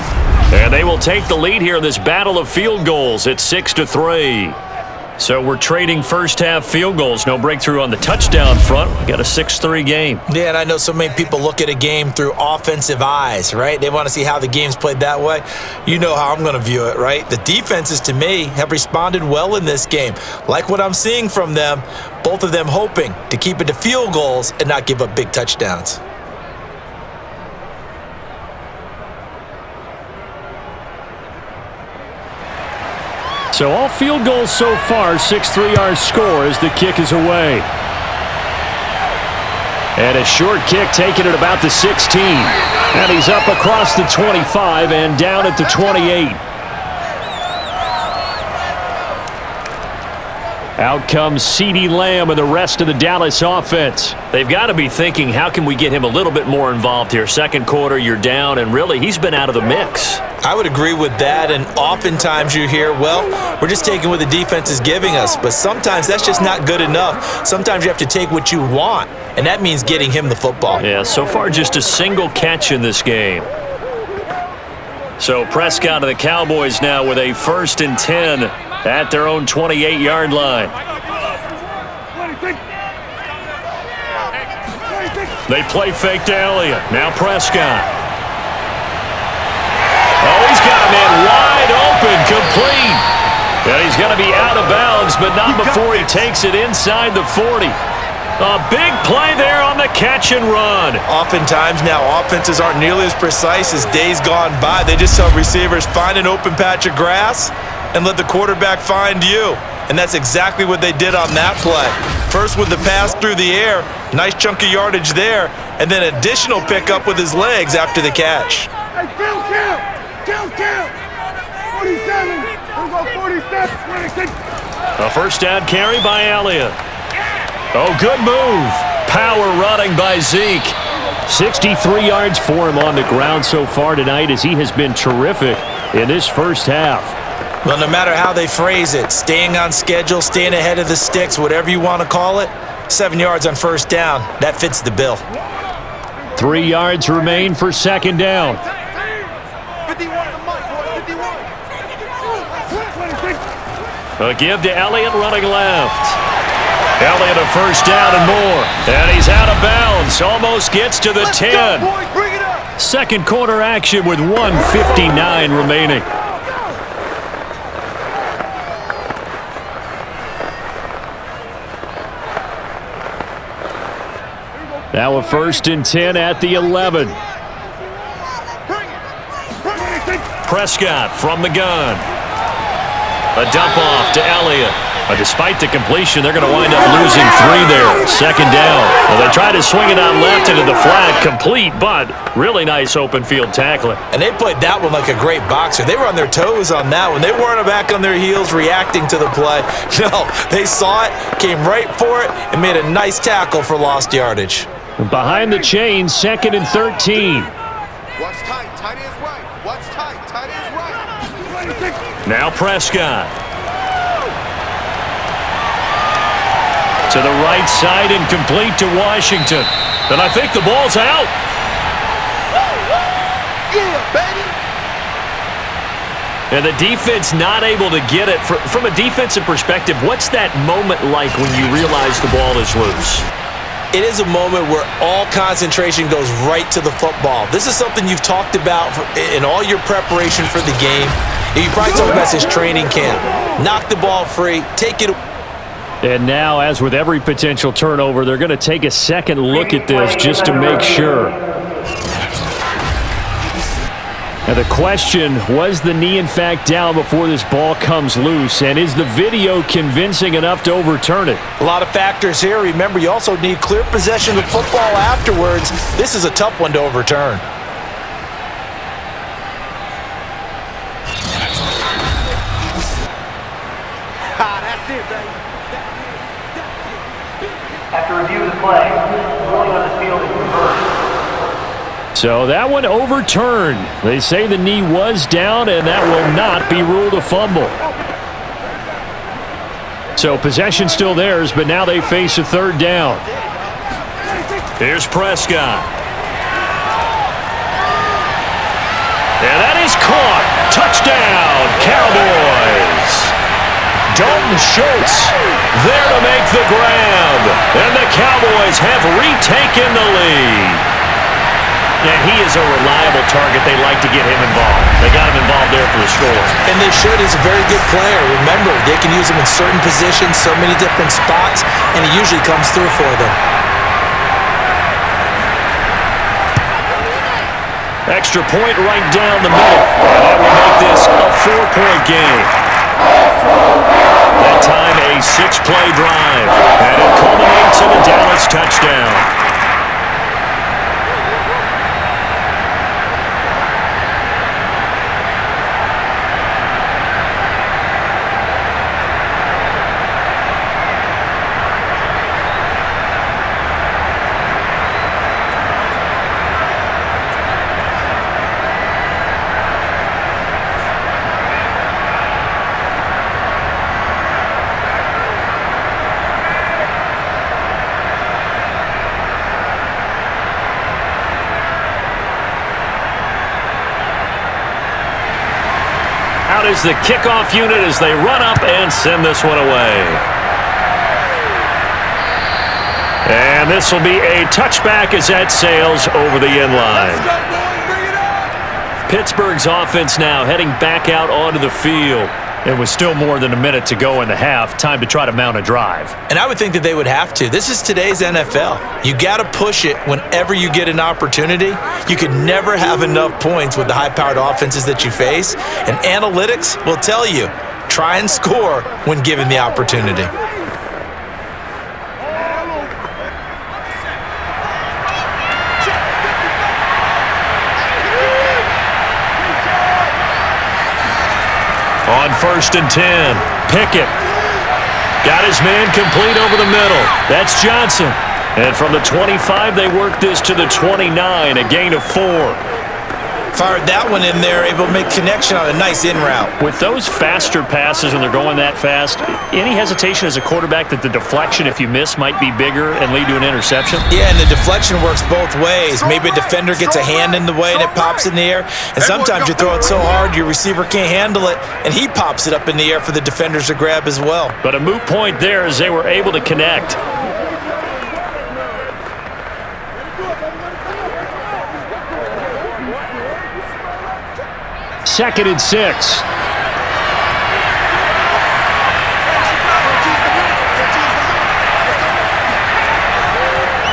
And they will take the lead here in this battle of field goals at 6-3. So we're trading first half field goals. No breakthrough on the touchdown front. We got a 6-3 game. Yeah, and I know so many people look at a game through offensive eyes, right? They want to see how the game's played that way. You know how I'm going to view it, right? The defenses, to me, have responded well in this game. Like what I'm seeing from them, both of them hoping to keep it to field goals and not give up big touchdowns. So all field goals so far, 6-3 our score as the kick is away. And a short kick taken at about the 16. And he's up across the 25 and down at the 28. Out comes CeeDee Lamb and the rest of the Dallas offense. They've got to be thinking, how can we get him a little bit more involved here? Second quarter, you're down, and really, he's been out of the mix. I would agree with that, and oftentimes you hear, well, we're just taking what the defense is giving us, but sometimes that's just not good enough. Sometimes you have to take what you want, and that means getting him the football. Yeah, so far just a single catch in this game. So Prescott of the Cowboys now with a 1st and 10 at their own 28-yard line. They play fake to Elliott. Now Prescott. Oh, he's got a man wide open, complete. And he's going to be out of bounds, but not before he takes it inside the 40. A big play there on the catch and run. Oftentimes now offenses aren't nearly as precise as days gone by. They just tell receivers, find an open patch of grass and let the quarterback find you. And that's exactly what they did on that play. First with the pass through the air, nice chunk of yardage there, and then additional pickup with his legs after the catch. Hey, kill! 47! We'll go 47, 26. A first down carry by Elliott. Oh, good move. Power running by Zeke. 63 yards for him on the ground so far tonight as he has been terrific in this first half. Well, no matter how they phrase it, staying on schedule, staying ahead of the sticks, whatever you want to call it, 7 yards on first down, that fits the bill. 3 yards remain for second down. 51 on the mic, 51. A give to Elliott running left. Elliott a first down and more. And he's out of bounds. Almost gets to the 10. Second quarter action with 1:59 remaining. Now a 1st and 10 at the 11. Prescott from the gun. A dump off to Elliott. But despite the completion, they're going to wind up losing 3 there. Second down. Well, they try to swing it on left into the flat, complete, but really nice open field tackling. And they played that one like a great boxer. They were on their toes on that one. They weren't back on their heels reacting to the play. No, they saw it, came right for it, and made a nice tackle for lost yardage. Behind the chains, 2nd and 13. What's tight? Tight is right. What's tight? Tight is right. Now Prescott. To the right side and complete to Washington. And I think the ball's out. Yeah, baby. And the defense not able to get it. From a defensive perspective, what's that moment like when you realize the ball is loose? It is a moment where all concentration goes right to the football. This is something you've talked about in all your preparation for the game. You probably talked about this training camp. Knock the ball free, take it. And now, as with every potential turnover, they're going to take a second look at this just to make sure. Now the question, was the knee in fact down before this ball comes loose? And is the video convincing enough to overturn it? A lot of factors here. Remember, you also need clear possession of the football afterwards. This is a tough one to overturn. That's it, baby. After review of the play, ruling on the field is reversed. So that one overturned. They say the knee was down, and that will not be ruled a fumble. So possession still theirs, but now they face a 3rd down. Here's Prescott. And that is caught. Touchdown, Cowboys. Dalton Schultz there to make the grab. And the Cowboys have retaken the lead. And he is a reliable target. They like to get him involved. They got him involved there for the score. And they should. He's a very good player. Remember, they can use him in certain positions, so many different spots, and he usually comes through for them. Extra point right down the middle. And that will make this a 4-point game. That time a 6-play drive. And it culminates in a Dallas touchdown. Out is the kickoff unit as they run up and send this one away. And this will be a touchback as that sails over the end line. Pittsburgh's offense now heading back out onto the field. It was still more than a minute to go in the half. Time to try to mount a drive. And I would think that they would have to. This is today's NFL. You got to push it whenever you get an opportunity. You could never have enough points with the high-powered offenses that you face. And analytics will tell you, try and score when given the opportunity. On 1st and 10, Pickett got his man complete over the middle. That's Johnson. And from the 25, they work this to the 29, a gain of 4. Fired that one in there, able to make connection on a nice in route. With those faster passes and they're going that fast, any hesitation as a quarterback that the deflection, if you miss, might be bigger and lead to an interception? Yeah, and the deflection works both ways. Maybe a defender gets a hand in the way and it pops in the air. And sometimes you throw it so hard your receiver can't handle it, and he pops it up in the air for the defenders to grab as well. But a moot point there as they were able to connect. Second and 6.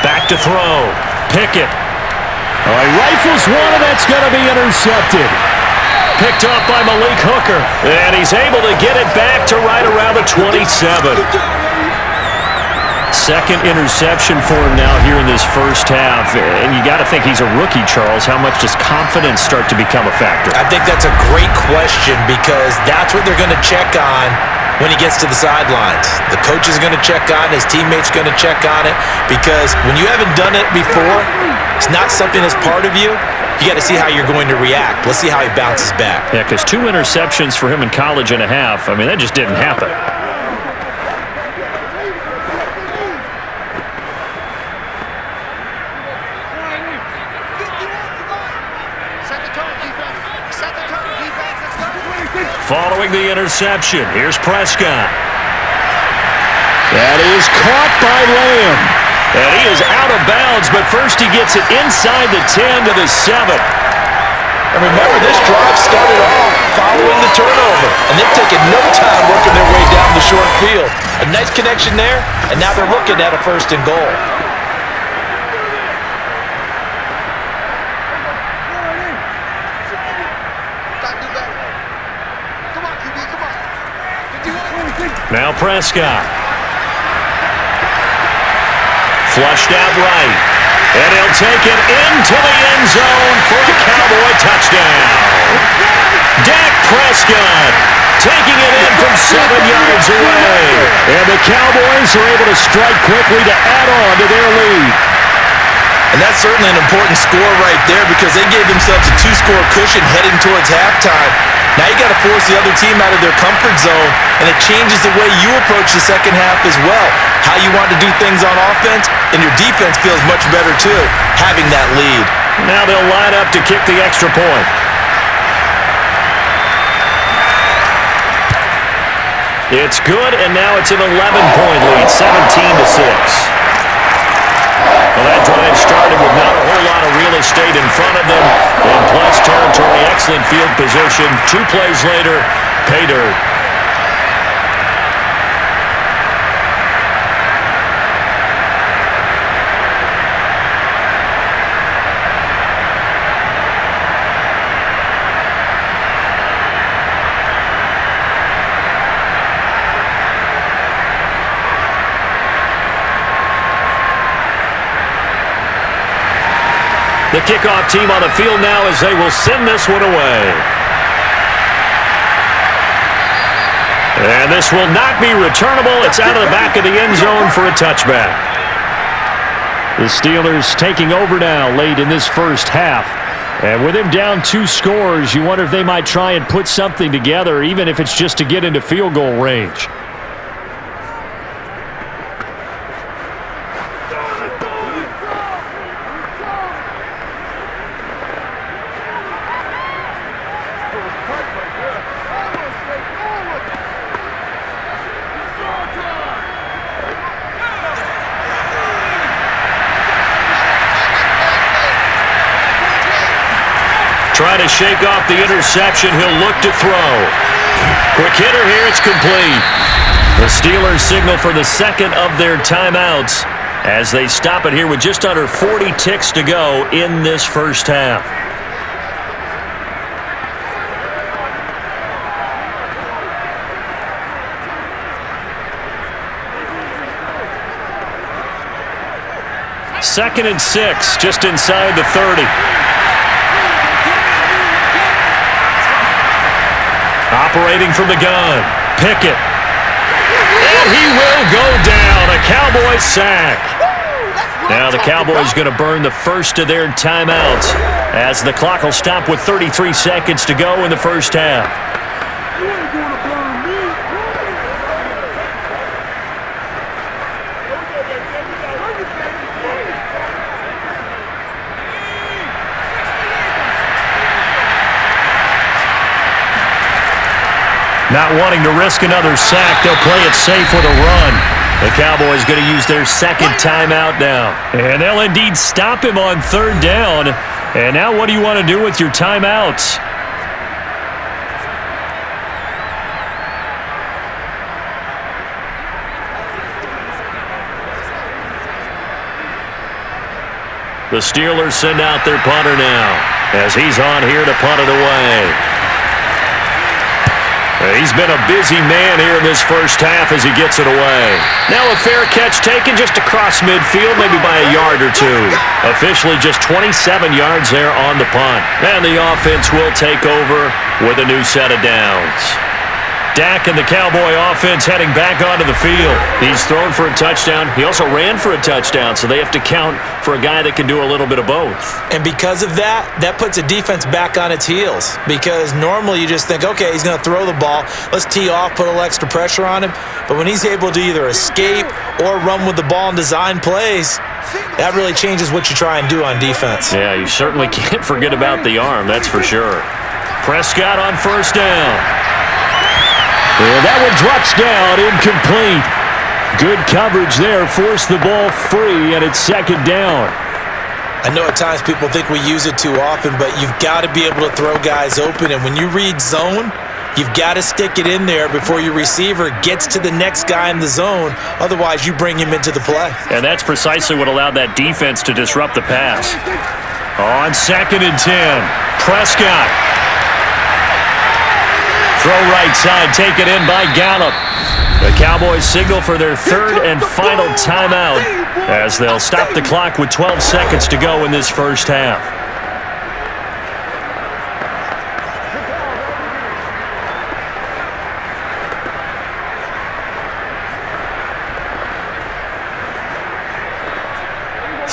Back to throw. Pickett. Oh, he rifles one, and that's going to be intercepted. Picked up by Malik Hooker. And he's able to get it back to right around the 27. Second interception for him now here in this first half. And you got to think he's a rookie, Charles. How much does confidence start to become a factor? I think that's a great question because that's what they're going to check on when he gets to the sidelines. The coach is going to check on, his teammates going to check on it, because when you haven't done it before, it's not something that's part of you. You got to see how you're going to react. Let's see how he bounces back. Yeah, because 2 interceptions for him in college and a half, I mean, that just didn't happen. Following the interception, here's Prescott. That is caught by Lamb. And he is out of bounds, but first he gets it inside the 10 to the 7. And remember, this drive started off following the turnover, and they've taken no time working their way down the short field. A nice connection there, and now they're looking at a 1st and goal. Now Prescott. Flushed out right. And he'll take it into the end zone for a Cowboy touchdown. Dak Prescott taking it in from 7 yards away. And the Cowboys are able to strike quickly to add on to their lead. And that's certainly an important score right there because they gave themselves a 2-score cushion heading towards halftime. Now you got to force the other team out of their comfort zone, and it changes the way you approach the second half as well. How you want to do things on offense, and your defense feels much better too, having that lead. Now they'll line up to kick the extra point. It's good, and now it's an 11-point lead, 17-6. Well, that drive started with not a whole lot of real estate in front of them. In plus territory, excellent field position. 2 plays later, pay dirt. The kickoff team on the field now as they will send this one away. And this will not be returnable. It's out of the back of the end zone for a touchback. The Steelers taking over now late in this first half. And with him down 2 scores, you wonder if they might try and put something together, even if it's just to get into field goal range. Trying to shake off the interception. He'll look to throw. Quick hitter here. It's complete. The Steelers signal for the second of their timeouts as they stop it here with just under 40 ticks to go in this first half. Second and 6, just inside the 30. Operating from the gun, Pickett. And he will go down, a Cowboys sack. Now the Cowboys going to burn the first of their timeouts as the clock will stop with 33 seconds to go in the first half. Not wanting to risk another sack, they'll play it safe with a run. The Cowboys going to use their second timeout now. And they'll indeed stop him on third down. And now what do you want to do with your timeouts? The Steelers send out their punter now as he's on here to punt it away. He's been a busy man here in this first half as he gets it away. Now a fair catch taken just across midfield, maybe by a yard or two. Officially just 27 yards there on the punt. And the offense will take over with a new set of downs. Dak and the Cowboy offense heading back onto the field. He's thrown for a touchdown. He also ran for a touchdown, so they have to count for a guy that can do a little bit of both. And because of that, that puts a defense back on its heels. Because normally you just think, okay, he's going to throw the ball. Let's tee off, put a little extra pressure on him. But when he's able to either escape or run with the ball and design plays, that really changes what you try and do on defense. Yeah, you certainly can't forget about the arm, that's for sure. Prescott on first down. And that one drops down, incomplete. Good coverage there, forced the ball free, and it's second down. I know at times people think we use it too often, but you've got to be able to throw guys open, and when you read zone, you've got to stick it in there before your receiver gets to the next guy in the zone. Otherwise, you bring him into the play. And that's precisely what allowed that defense to disrupt the pass. On second and 10, Prescott. Throw right side, taken in by Gallup. The Cowboys signal for their third and final timeout as they'll stop the clock with 12 seconds to go in this first half.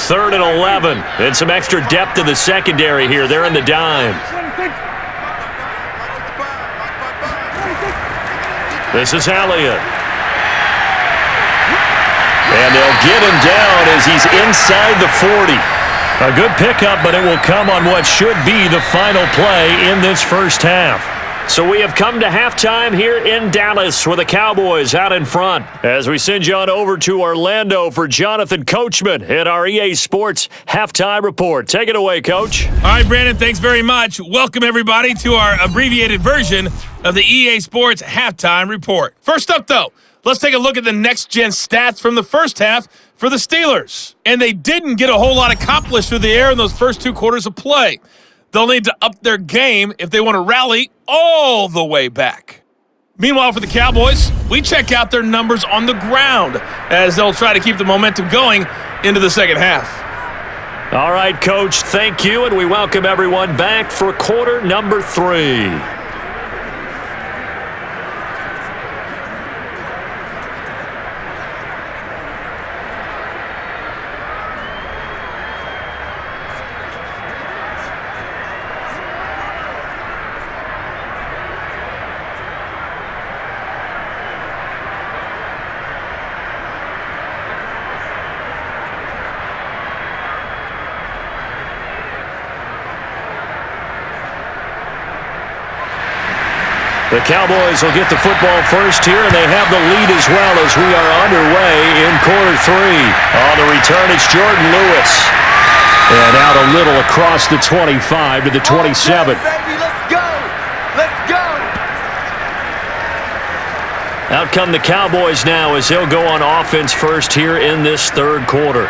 Third and 11, and some extra depth in the secondary here. They're in the dime. This is Elliott. And they'll get him down as he's inside the 40. A good pickup, but it will come on what should be the final play in this first half. So we have come to halftime here in Dallas with the Cowboys out in front as we send you on over to Orlando for Jonathan Coachman at our EA Sports Halftime Report. Take it away, Coach. All right, Brandon, thanks very much. Welcome, everybody, to our abbreviated version of the EA Sports Halftime Report. First up, though, let's take a look at the next-gen stats from the first half for the Steelers. And they didn't get a whole lot accomplished through the air in those first 2 quarters of play. They'll need to up their game if they want to rally all the way back. Meanwhile, for the Cowboys, we check out their numbers on the ground as they'll try to keep the momentum going into the second half. All right, Coach, thank you, and we welcome everyone back for quarter number 3. The Cowboys will get the football first here, and they have the lead as well as we are underway in quarter 3. On the return, it's Jordan Lewis. And out a little across the 25 to the 27. Okay, baby, let's go. Let's go. Out come the Cowboys now as they'll go on offense first here in this third quarter.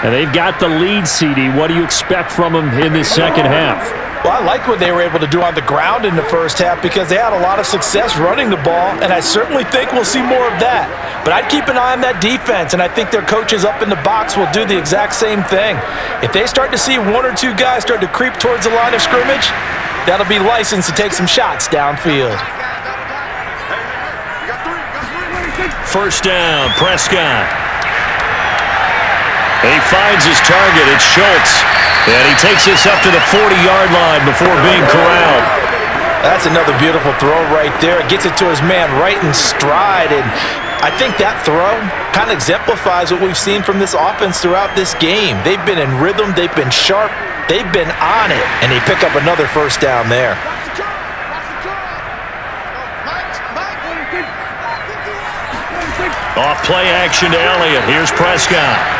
And they've got the lead, CD. What do you expect from them in this second half? Well, I like what they were able to do on the ground in the first half because they had a lot of success running the ball, and I certainly think we'll see more of that. But I'd keep an eye on that defense, and I think their coaches up in the box will do the exact same thing. If they start to see 1 or 2 guys start to creep towards the line of scrimmage, that'll be licensed to take some shots downfield. First down, Prescott. He finds his target. It's Schultz. And he takes this up to the 40-yard line before being corralled. That's another beautiful throw right there. Gets it to his man right in stride. And I think that throw kind of exemplifies what we've seen from this offense throughout this game. They've been in rhythm. They've been sharp. They've been on it. And they pick up another first down there. Off play action to Elliott. Here's Prescott.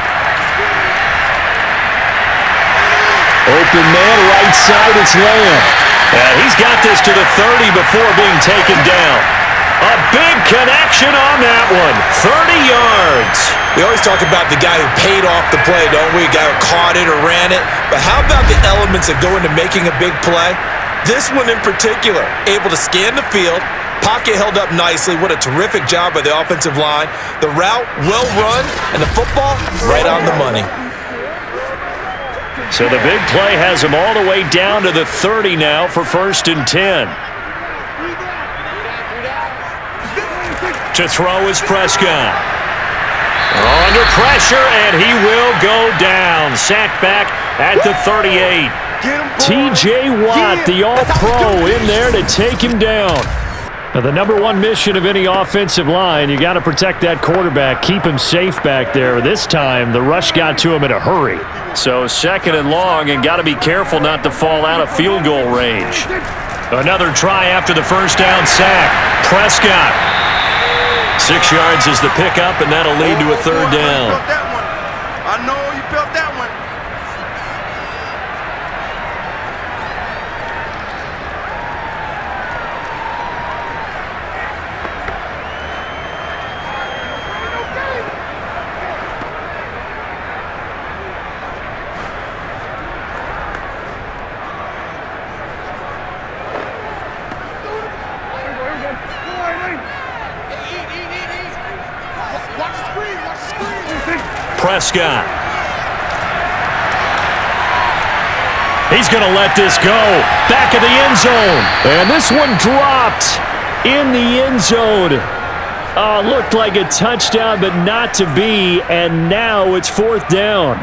Open man, right side, it's Lamb. And he's got this to the 30 before being taken down. A big connection on that one. 30 yards. We always talk about the guy who paid off the play, don't we? A guy who caught it or ran it. But how about the elements that go into making a big play? This one in particular, able to scan the field, pocket held up nicely. What a terrific job by the offensive line. The route, well run, and the football, right on the money. So the big play has him all the way down to the 30 now for 1st and 10. To throw is Prescott. Under pressure, and he will go down. Sacked back at the 38. T.J. Watt, the all-pro, in there to take him down. Now, the number one mission of any offensive line, you got to protect that quarterback, keep him safe back there. This time, the rush got to him in a hurry. So 2nd and long, and got to be careful not to fall out of field goal range. Another try after the first down sack. Prescott. 6 yards is the pickup, and that'll lead to a 3rd down. I know you felt that one. Prescott. He's going to let this go. Back of the end zone. And this one dropped in the end zone. Looked like a touchdown, but not to be. And now it's 4th down.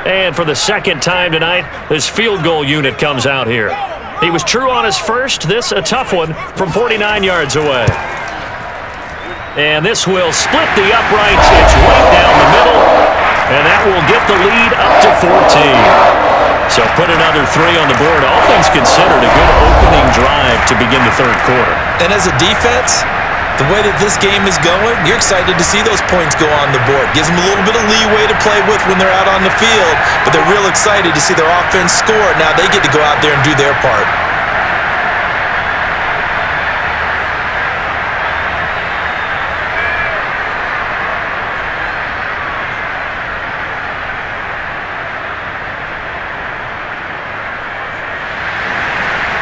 And for the 2nd time tonight, this field goal unit comes out here. He was true on his first. This a tough one from 49 yards away. And this will split the uprights. It's right down the middle. And that will get the lead up to 14. So put another 3 on the board. All things considered, a good opening drive to begin the 3rd quarter. And as a defense, the way that this game is going, you're excited to see those points go on the board. Gives them a little bit of leeway to play with when they're out on the field, but they're real excited to see their offense score. Now they get to go out there and do their part.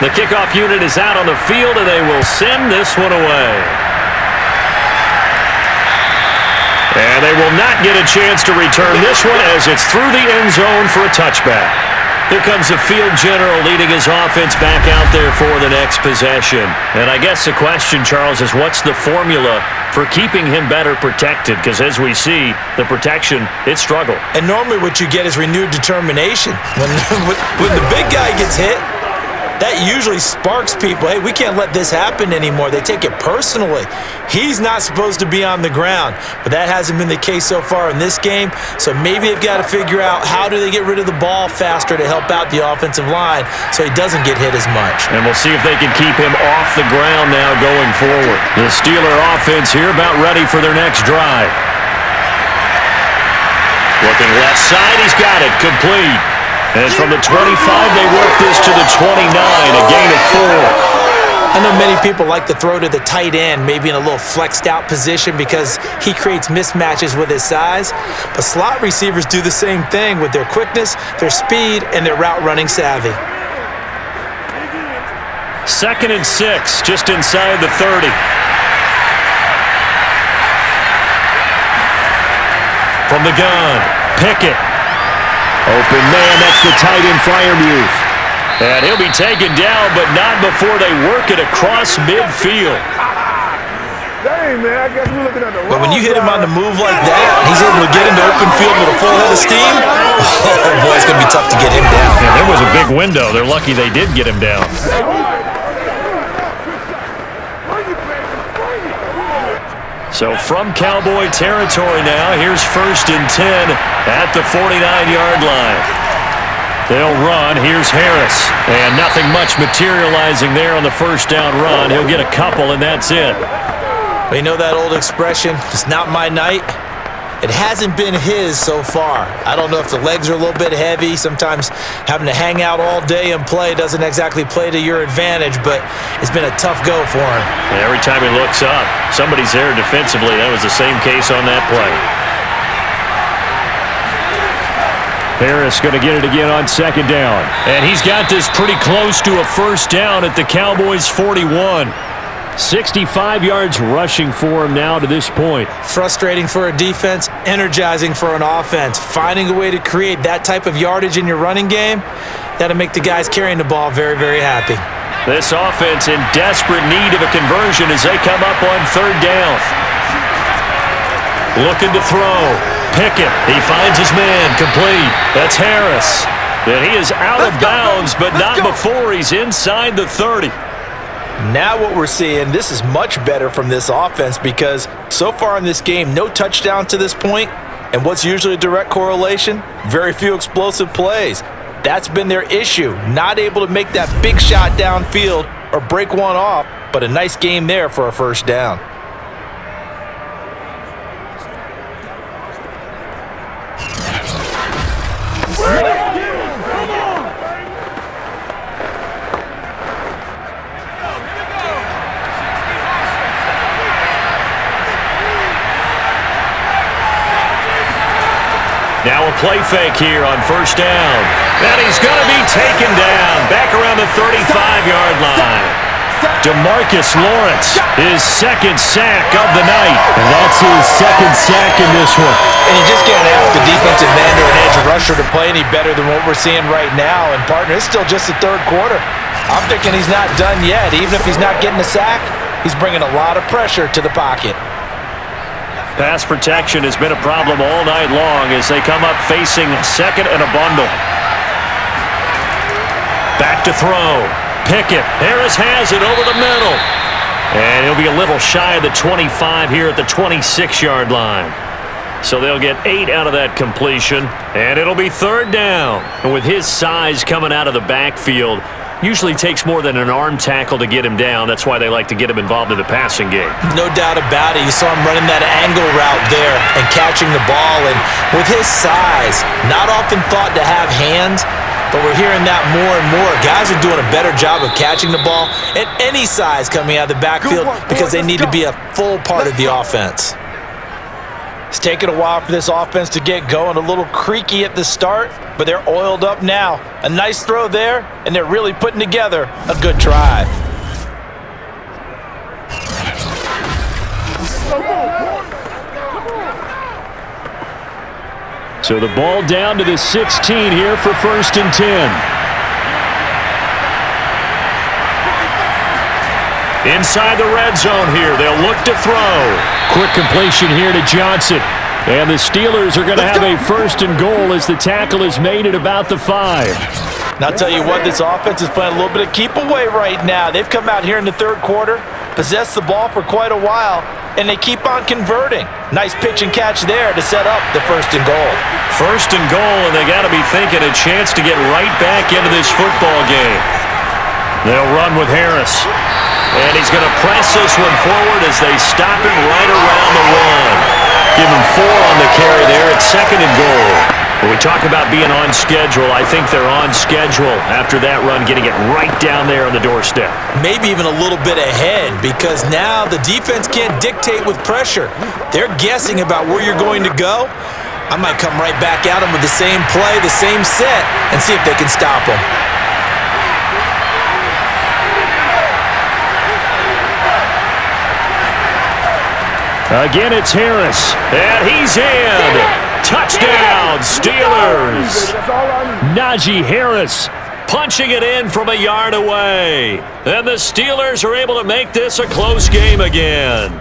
The kickoff unit is out on the field, and they will send this one away. And they will not get a chance to return this one as it's through the end zone for a touchback. Here comes the field general leading his offense back out there for the next possession. And I guess the question, Charles, is what's the formula for keeping him better protected? Because as we see, the protection, it struggled. And normally what you get is renewed determination. When the big guy gets hit, that usually sparks people. Hey, we can't let this happen anymore. They take it personally. He's not supposed to be on the ground, but that hasn't been the case so far in this game. So maybe they've got to figure out how do they get rid of the ball faster to help out the offensive line so he doesn't get hit as much. And we'll see if they can keep him off the ground now going forward. The Steeler offense here about ready for their next drive. Looking left side, he's got it, complete. And from the 25, they work this to the 29, a gain of 4. I know many people like to throw to the tight end, maybe in a little flexed out position because he creates mismatches with his size. But slot receivers do the same thing with their quickness, their speed, and their route running savvy. 2nd and 6, just inside the 30. From the gun, Pickett. Open man, that's the tight end Freiermuth. And he'll be taken down, but not before they work it across midfield. Dang, man, I guess we're looking at the wrong But when you hit him on side. the move like that, he's able to get into open field with a full head of steam. Oh, boy, it's going to be tough to get him down. And there was a big window. They're lucky they did get him down. So from Cowboy territory now, here's 1st and 10 at the 49-yard line. They'll run. Here's Harris. And nothing much materializing there on the first down run. He'll get a couple, and that's it. Well, you know that old expression, it's not my night? It hasn't been his so far. I don't know if the legs are a little bit heavy. Sometimes having to hang out all day and play doesn't exactly play to your advantage, but it's been a tough go for him. And every time he looks up, somebody's there defensively. That was the same case on that play. Harris going to get it again on 2nd down. And he's got this pretty close to a first down at the Cowboys' 41. 65 yards rushing for him now to this point. Frustrating for a defense, energizing for an offense. Finding a way to create that type of yardage in your running game, that'll make the guys carrying the ball very, very happy. This offense in desperate need of a conversion as they come up on 3rd down. Looking to throw. Pickett, he finds his man, complete. That's Harris. And he is out of bounds, but not before he's inside the 30. Now what we're seeing, this is much better from this offense because so far in this game, no touchdown to this point, and what's usually a direct correlation? Very few explosive plays. That's been their issue, not able to make that big shot downfield or break one off, but a nice game there for a first down. Now a play fake here on first down. And he's going to be taken down back around the 35-yard line. DeMarcus Lawrence, his 2nd sack of the night. And that's his 2nd sack in this one. And you just can't ask the defensive end or an edge rusher to play any better than what we're seeing right now. And, partner, it's still just the 3rd quarter. I'm thinking he's not done yet. Even if he's not getting a sack, he's bringing a lot of pressure to the pocket. Pass protection has been a problem all night long as they come up facing 2nd and a bundle. Back to throw. Pickett. Harris has it over the middle. And he'll be a little shy of the 25 here at the 26-yard line. So they'll get 8 out of that completion, and it'll be 3rd down. And with his size coming out of the backfield, usually takes more than an arm tackle to get him down. That's why they like to get him involved in the passing game. No doubt about it. You saw him running that angle route there and catching the ball. And with his size, not often thought to have hands, but we're hearing that more and more. Guys are doing a better job of catching the ball at any size coming out of the backfield because they need to be a full part of the offense. It's taken a while for this offense to get going. A little creaky at the start, but they're oiled up now. A nice throw there, and they're really putting together a good drive. So the ball down to the 16 here for 1st and 10. Inside the red zone here. They'll look to throw. Quick completion here to Johnson. And the Steelers are going to have a 1st and goal as the tackle is made at about the 5. Now, I'll tell you what, this offense is playing a little bit of keep away right now. They've come out here in the 3rd quarter, possessed the ball for quite a while, and they keep on converting. Nice pitch and catch there to set up the 1st and goal. 1st and goal, and they got to be thinking a chance to get right back into this football game. They'll run with Harris. And he's going to press this one forward as they stop him right around the 1. Give him 4 on the carry there at 2nd and goal. When we talk about being on schedule, I think they're on schedule after that run, getting it right down there on the doorstep. Maybe even a little bit ahead, because now the defense can't dictate with pressure. They're guessing about where you're going to go. I might come right back at them with the same play, the same set, and see if they can stop them. Again, it's Harris, and he's in. Touchdown, Steelers. Najee Harris punching it in from a yard away. And the Steelers are able to make this a close game again.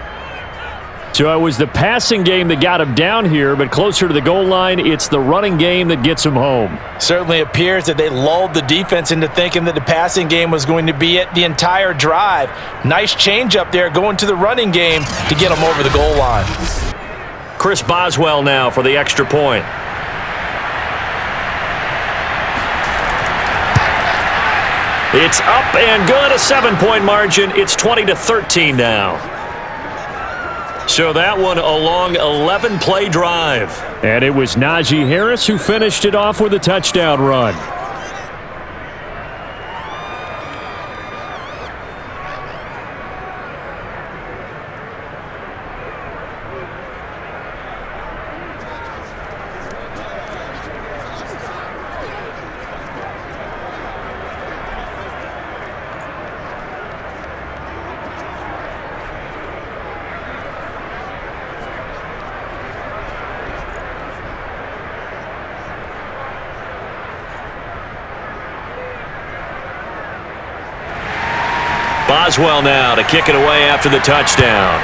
So it was the passing game that got him down here, but closer to the goal line, it's the running game that gets him home. Certainly appears that they lulled the defense into thinking that the passing game was going to be it the entire drive. Nice change up there going to the running game to get them over the goal line. Chris Boswell now for the extra point. It's up and good, a 7-point margin. It's 20-13 now. So that one a long 11-play drive. And it was Najee Harris who finished it off with a touchdown run. Boswell now to kick it away after the touchdown.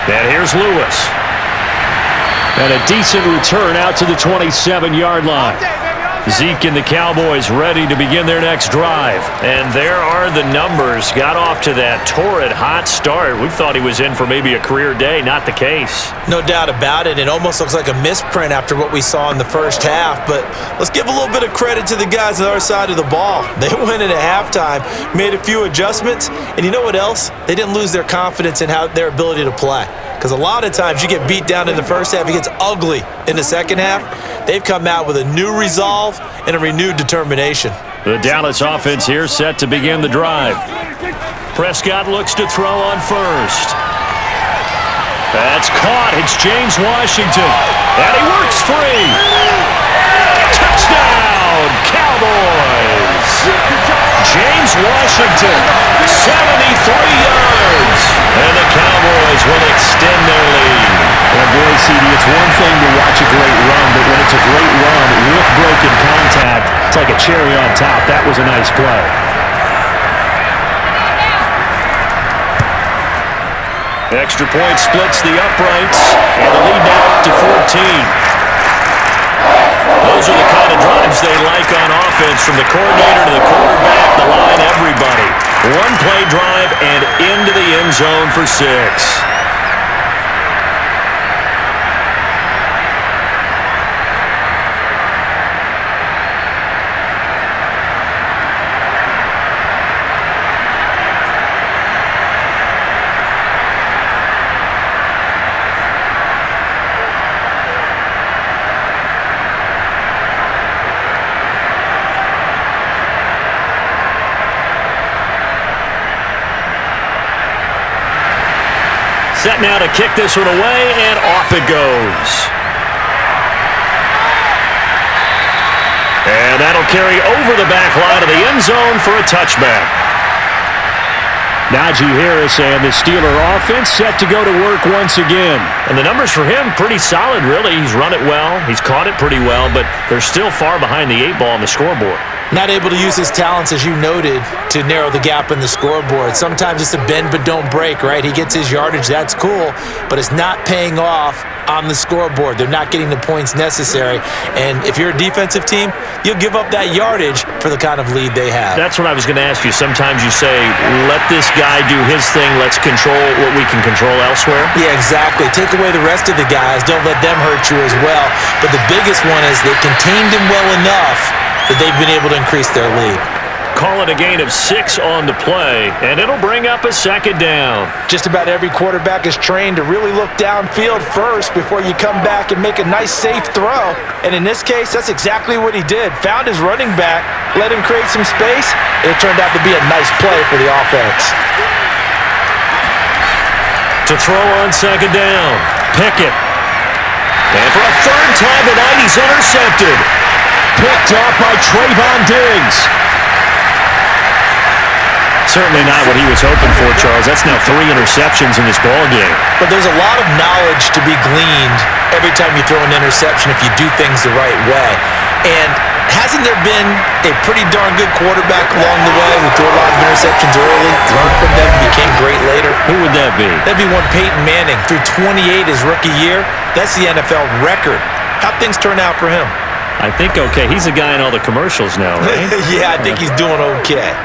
And here's Lewis. And a decent return out to the 27-yard line. Zeke and the Cowboys ready to begin their next drive. And there are the numbers. Got off to that torrid hot start. We thought he was in for maybe a career day. Not the case. No doubt about it. It almost looks like a misprint after what we saw in the first half. But let's give a little bit of credit to the guys on our side of the ball. They went in at halftime, made a few adjustments. And you know what else? They didn't lose their confidence in their ability to play. Because a lot of times you get beat down in the first half, it gets ugly in the second half. They've come out with a new resolve and a renewed determination. The Dallas offense here set to begin the drive. Prescott looks to throw on first. That's caught. It's James Washington. And he works free. Touchdown, Cowboys. James Washington, 73 yards. And the Cowboys will extend their lead. Well, boy, CD, it's one thing to watch a great run, but when it's a great run with broken contact, it's like a cherry on top. That was a nice play. Extra point splits the uprights, and the lead now up to 14. Those are the kind of drives they like on offense, from the coordinator to the quarterback, the line, everybody. One play drive and into the end zone for 6. Set now to kick this one away, and off it goes. And that'll carry over the back line of the end zone for a touchback. Najee Harris and the Steeler offense set to go to work once again. And the numbers for him, pretty solid, really. He's run it well. He's caught it pretty well, but they're still far behind the 8 ball on the scoreboard. Not able to use his talents, as you noted, to narrow the gap in the scoreboard. Sometimes it's a bend but don't break, right? He gets his yardage, that's cool, but it's not paying off on the scoreboard. They're not getting the points necessary. And if you're a defensive team, you'll give up that yardage for the kind of lead they have. That's what I was going to ask you. Sometimes you say, let this guy do his thing. Let's control what we can control elsewhere. Yeah, exactly. Take away the rest of the guys. Don't let them hurt you as well. But the biggest one is they contained him well enough that they've been able to increase their lead. Call it a gain of 6 on the play, and it'll bring up a second down. Just about every quarterback is trained to really look downfield first before you come back and make a nice, safe throw. And in this case, that's exactly what he did. Found his running back, let him create some space, and it turned out to be a nice play for the offense. To throw on second down, Pickett. And for a third time tonight, he's intercepted. Picked off by Trayvon Diggs. Certainly not what he was hoping for, Charles. That's now 3 interceptions in this ballgame. But there's a lot of knowledge to be gleaned every time you throw an interception if you do things the right way. And hasn't there been a pretty darn good quarterback along the way who threw a lot of interceptions early, learned from them, and became great later? Who would that be? That'd be one Peyton Manning. Threw 28 his rookie year. That's the NFL record. How'd things turn out for him? I think okay. He's a guy in all the commercials now, right? Yeah, I think he's doing okay.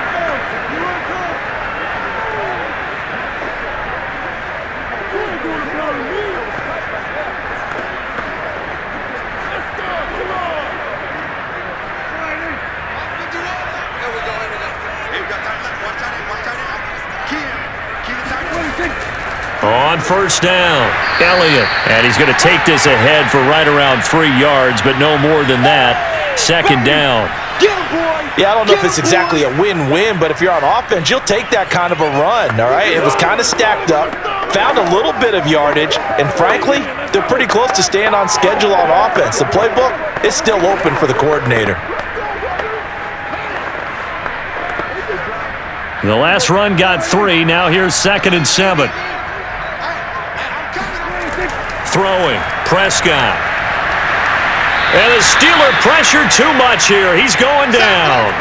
On first down, Elliott. And he's going to take this ahead for right around 3 yards, but no more than that. Second down. Yeah, I don't know if it's exactly a win-win, but if you're on offense, you'll take that kind of a run, all right? It was kind of stacked up, found a little bit of yardage, and frankly, they're pretty close to staying on schedule on offense. The playbook is still open for the coordinator. The last run got 3. Now here's 2nd and 7. Throwing, Prescott. And the Steeler pressure too much here. He's going down.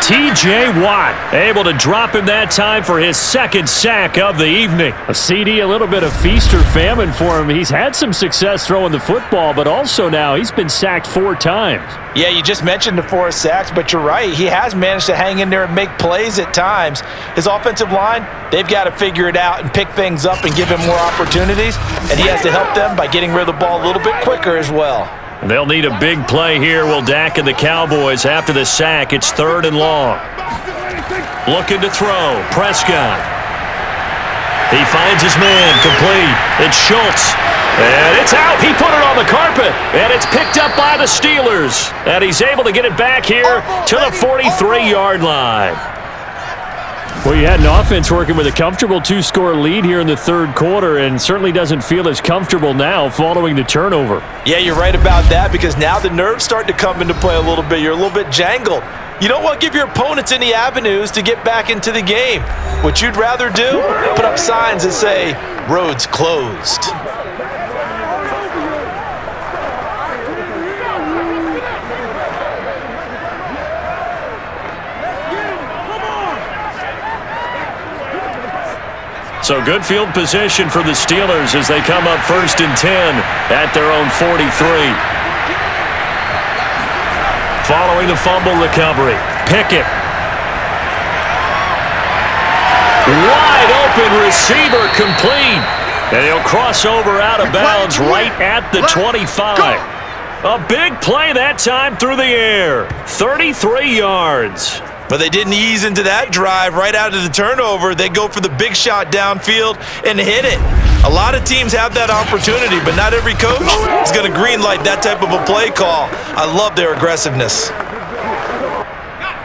T.J. Watt able to drop him that time for his 2nd sack of the evening. A CD, a little bit of feast or famine for him. He's had some success throwing the football, but also now he's been sacked 4 times. Yeah, you just mentioned the 4 sacks, but you're right. He has managed to hang in there and make plays at times. His offensive line, they've got to figure it out and pick things up and give him more opportunities, and he has to help them by getting rid of the ball a little bit quicker as well. They'll need a big play here, will Dak and the Cowboys. After the sack, it's 3rd and long. Looking to throw, Prescott. He finds his man, complete. It's Schultz. And it's out. He put it on the carpet. And it's picked up by the Steelers. And he's able to get it back here to the 43-yard line. Well, you had an offense working with a comfortable 2-score lead here in the 3rd quarter and certainly doesn't feel as comfortable now following the turnover. Yeah, you're right about that because now the nerves start to come into play a little bit. You're a little bit jangled. You don't want to give your opponents any avenues to get back into the game. What you'd rather do, put up signs that say, roads closed. So good field position for the Steelers as they come up 1st and 10 at their own 43. Following the fumble recovery, Pickett. Wide open receiver complete. And he'll cross over out of bounds right at the 25. A big play that time through the air. 33 yards. But they didn't ease into that drive right out of the turnover. They go for the big shot downfield and hit it. A lot of teams have that opportunity, but not every coach is going to greenlight that type of a play call. I love their aggressiveness.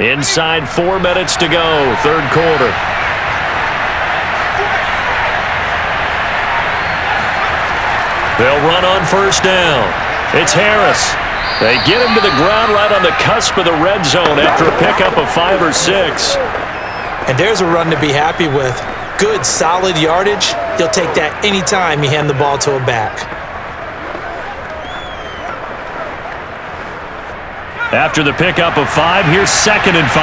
Inside 4 minutes to go, 3rd quarter. They'll run on first down. It's Harris. They get him to the ground right on the cusp of the red zone after a pickup of 5 or 6. And there's a run to be happy with. Good, solid yardage. He'll take that anytime you hand the ball to a back. After the pickup of 5, here's 2nd and 5.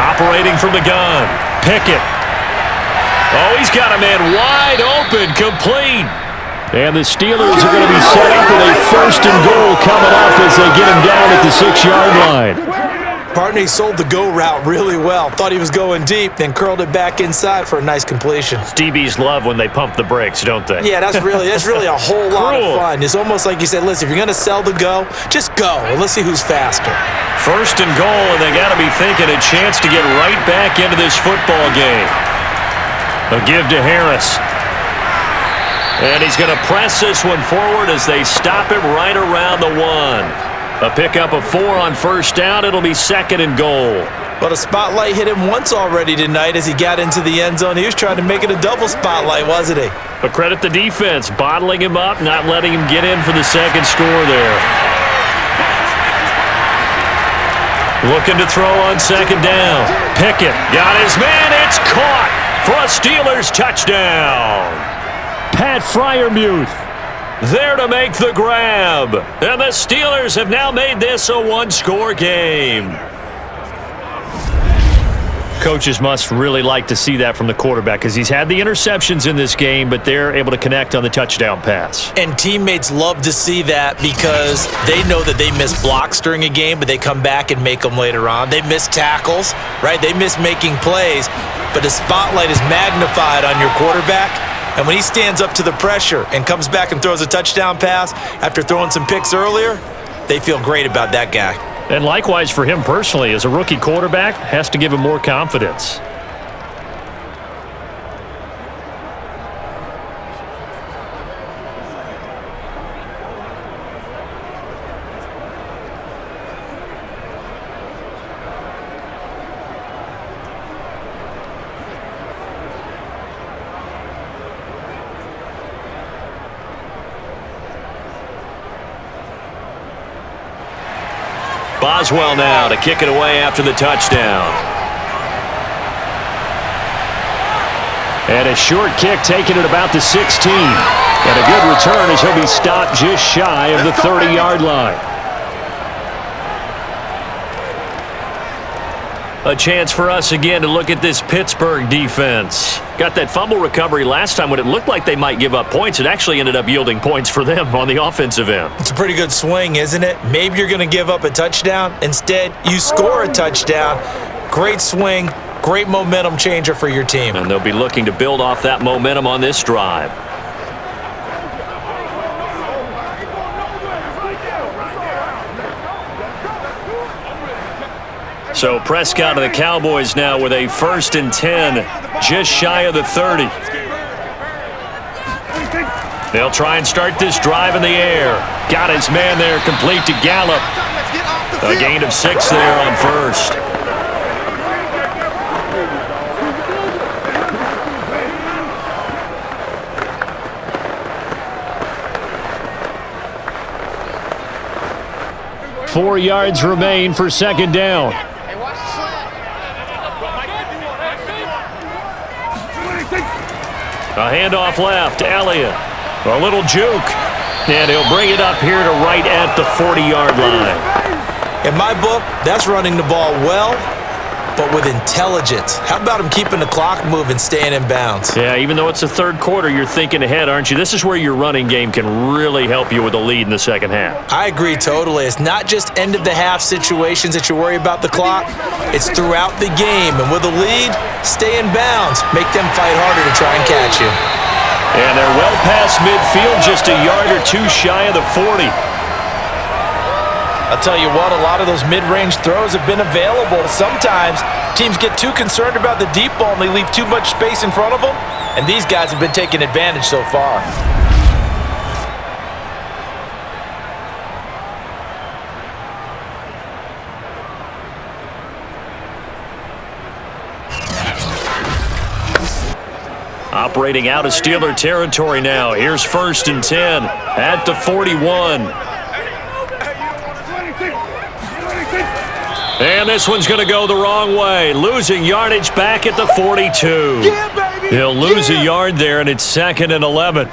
Operating from the gun. Pickett. Oh, he's got a man wide open, complete. And the Steelers are going to be set up with a 1st and goal coming up as they get him down at the 6-yard line. Partner sold the go route really well. Thought he was going deep, then curled it back inside for a nice completion. DBs love when they pump the brakes, don't they? Yeah, that's really a whole lot of fun. It's almost like you said, listen, if you're going to sell the go, just go, and let's see who's faster. 1st and goal, and they got to be thinking a chance to get right back into this football game. A give to Harris. And he's going to press this one forward as they stop him right around the 1. A pickup of 4 on first down. It'll be 2nd and goal. Well, the spotlight hit him once already tonight as he got into the end zone. He was trying to make it a double spotlight, wasn't he? But credit the defense, bottling him up, not letting him get in for the 2nd score there. Looking to throw on 2nd down. Pickett got his man. It's caught for a Steelers touchdown. Pat Freiermuth there to make the grab. And the Steelers have now made this a 1-score game. Coaches must really like to see that from the quarterback because he's had the interceptions in this game, but they're able to connect on the touchdown pass. And teammates love to see that because they know that they miss blocks during a game, but they come back and make them later on. They miss tackles, right? They miss making plays, but the spotlight is magnified on your quarterback. And when he stands up to the pressure and comes back and throws a touchdown pass after throwing some picks earlier, they feel great about that guy. And likewise for him personally, as a rookie quarterback, has to give him more confidence. Boswell now to kick it away after the touchdown. And a short kick taken at about the 16. And a good return as he'll be stopped just shy of the 30-yard line. A chance for us again to look at this Pittsburgh defense. Got that fumble recovery last time when it looked like they might give up points. It actually ended up yielding points for them on the offensive end. It's a pretty good swing, isn't it? Maybe you're going to give up a touchdown. Instead, you score a touchdown. Great swing, great momentum changer for your team. And they'll be looking to build off that momentum on this drive. So Prescott of the Cowboys now with a 1st and 10, just shy of the 30. They'll try and start this drive in the air. Got his man there, complete to Gallup. A gain of 6 there on first. Four yards remain for 2nd down. A handoff left, Elliott. A little juke. And he'll bring it up here to right at the 40-yard line. In my book, that's running the ball well, but with intelligence. How about him keeping the clock moving, staying in bounds? Yeah, even though it's the 3rd quarter, you're thinking ahead, aren't you? This is where your running game can really help you with a lead in the 2nd half. I agree totally. It's not just end-of-the-half situations that you worry about the clock. It's throughout the game. And with a lead, stay in bounds. Make them fight harder to try and catch you. And they're well past midfield, just a yard or 2 shy of the 40. I'll tell you what, a lot of those mid-range throws have been available. Sometimes teams get too concerned about the deep ball and they leave too much space in front of them, and these guys have been taking advantage so far. Operating out of Steeler territory now. Here's 1st and 10 at the 41. And this one's going to go the wrong way. Losing yardage back at the 42. He'll lose a yard there, and it's 2nd and 11.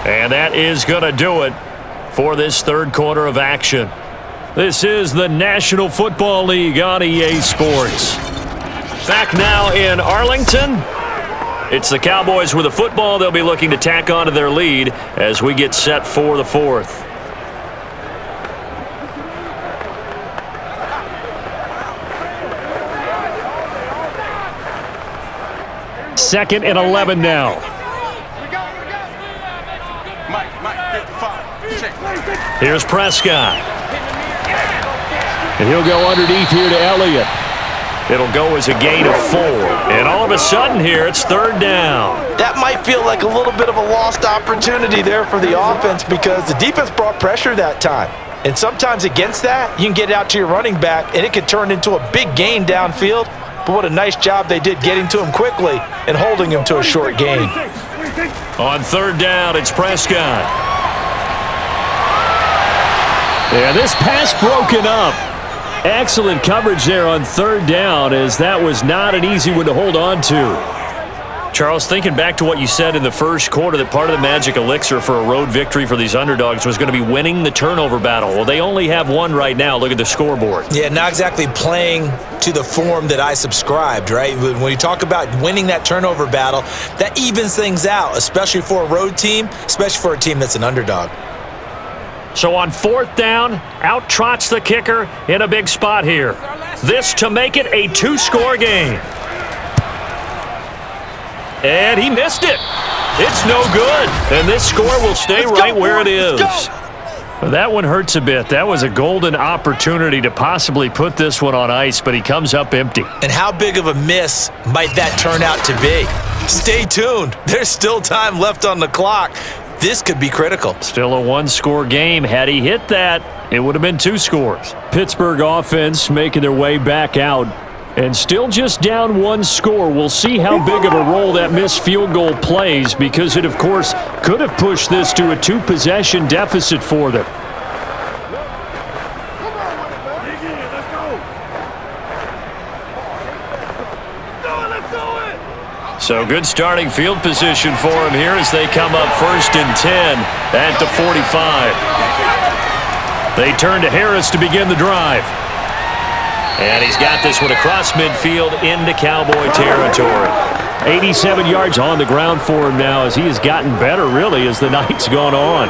And that is going to do it for this third quarter of action. This is the National Football League on EA Sports. Back now in Arlington. It's the Cowboys with the football. They'll be looking to tack on to their lead as we get set for the fourth. Second and 11 now. Here's Prescott. And he'll go underneath here to Elliott. It'll go as a gain of 4. And all of a sudden here, it's 3rd down. That might feel like a little bit of a lost opportunity there for the offense because the defense brought pressure that time. And sometimes against that, you can get out to your running back, and it could turn into a big gain downfield. But what a nice job they did getting to him quickly and holding him to a short gain. On 3rd down, it's Prescott. And this pass broken up. Excellent coverage there on 3rd down, as that was not an easy one to hold on to. Charles, thinking back to what you said in the first quarter, that part of the magic elixir for a road victory for these underdogs was going to be winning the turnover battle. Well, they only have one right now. Look at the scoreboard. Yeah, not exactly playing to the form that I subscribed, right? When you talk about winning that turnover battle, that evens things out, especially for a road team, especially for a team that's an underdog. So on 4th down, out trots the kicker in a big spot here. This to make it a 2-score game. And he missed it. It's no good. And this score will stay right where it is. Well, that one hurts a bit. That was a golden opportunity to possibly put this one on ice, but he comes up empty. And how big of a miss might that turn out to be? Stay tuned. There's still time left on the clock. This could be critical. Still a 1-score game. Had he hit that, it would have been 2 scores. Pittsburgh offense making their way back out and still just down 1 score. We'll see how big of a role that missed field goal plays, because it, of course, could have pushed this to a 2-possession deficit for them. So good starting field position for him here as they come up 1st and 10 at the 45. They turn to Harris to begin the drive. And he's got this one across midfield into Cowboy territory. 87 yards on the ground for him now as he has gotten better, really, as the night's gone on.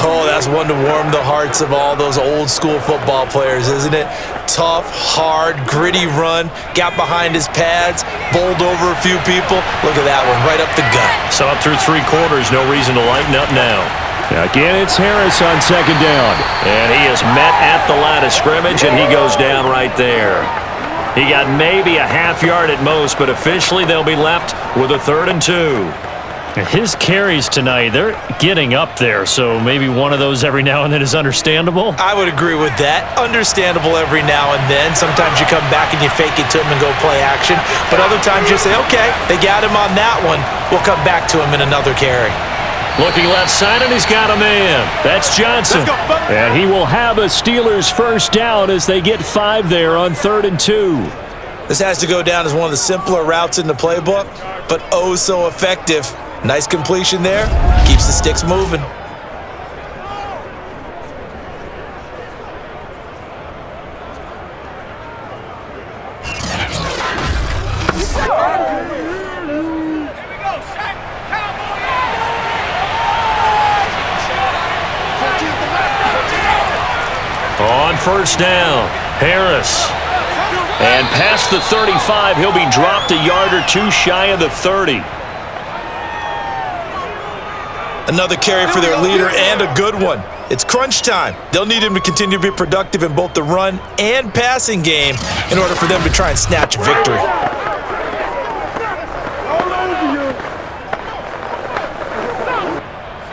Oh, that's one to warm the hearts of all those old school football players, isn't it? Tough, hard, gritty run, got behind his pads, bowled over a few people. Look at that one, right up the gut. So up through 3 quarters, no reason to lighten up now. Again, it's Harris on 2nd down. And he is met at the line of scrimmage, and he goes down right there. He got maybe a half yard at most, but officially they'll be left with a 3rd and 2. His carries tonight, they're getting up there, so maybe one of those every now and then is understandable. I would agree with that. Understandable every now and then. Sometimes you come back and you fake it to him and go play action, but other times you say, okay, they got him on that one. We'll come back to him in another carry. Looking left side, and he's got a man. That's Johnson. And he will have a Steelers 1st down as they get 5 there on 3rd and 2. This has to go down as one of the simpler routes in the playbook, but oh so effective. Nice completion there. Keeps the sticks moving. On 1st down, Harris. And past the 35, he'll be dropped a yard or 2 shy of the 30. Another carry for their leader, and a good one. It's crunch time. They'll need him to continue to be productive in both the run and passing game in order for them to try and snatch a victory.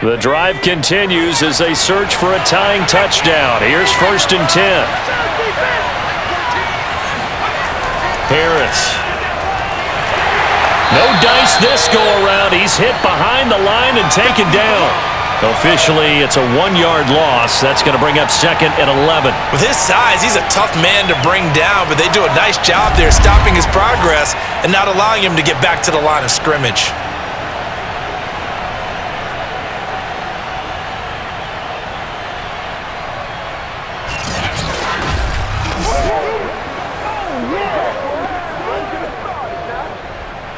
The drive continues as they search for a tying touchdown. Here's 1st and 10. Harris. No dice this go-around. He's hit behind the line and taken down. Officially, it's a 1-yard loss. That's going to bring up 2nd and 11. With his size, he's a tough man to bring down, but they do a nice job there stopping his progress and not allowing him to get back to the line of scrimmage.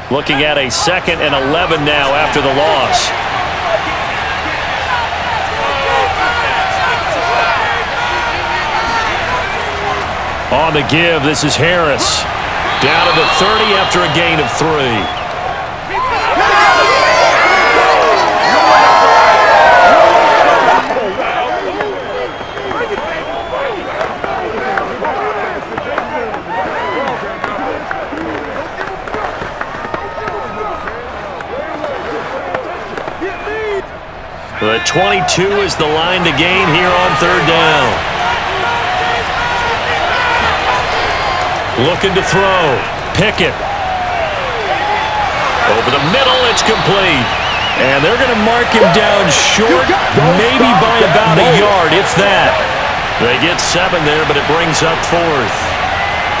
Looking at a 2nd and 11 now after the loss. On the give, this is Harris. Down to the 30 after a gain of 3. The 22 is the line to gain here on 3rd down. Looking to throw. Pickett. Over the middle, it's complete. And they're going to mark him down short, maybe by about a yard, if that. They get 7 there, but it brings up 4th.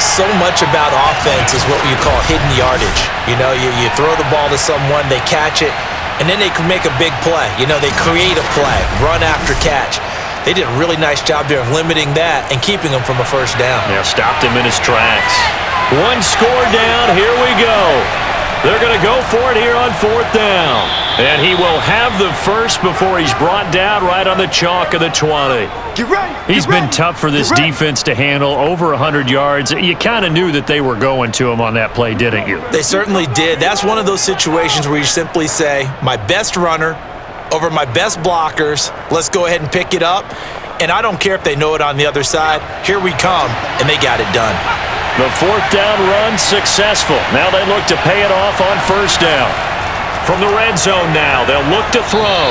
So much about offense is what you call hidden yardage. You know, you throw the ball to someone, they catch it, and then they can make a big play. You know, they create a play, run after catch. They did a really nice job there of limiting that and keeping him from a 1st down. Yeah, stopped him in his tracks. 1 score down, here we go. They're going to go for it here on 4th down. And he will have the first before he's brought down right on the chalk of the 20. He's been tough for this defense to handle, over 100 yards. You kind of knew that they were going to him on that play, didn't you? They certainly did. That's one of those situations where you simply say, my best runner over my best blockers, let's go ahead and pick it up. And I don't care if they know it on the other side. Here we come, and they got it done. The 4th down run successful. Now they look to pay it off on 1st down. From the red zone now, they'll look to throw.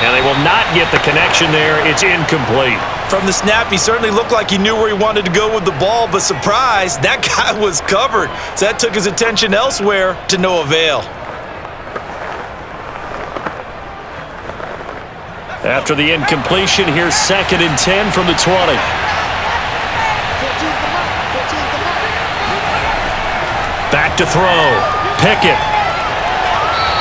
And they will not get the connection there. It's incomplete. From the snap, he certainly looked like he knew where he wanted to go with the ball, but surprise, that guy was covered. So that took his attention elsewhere to no avail. After the incompletion, here's 2nd and 10 from the 20. Back to throw. Pickett.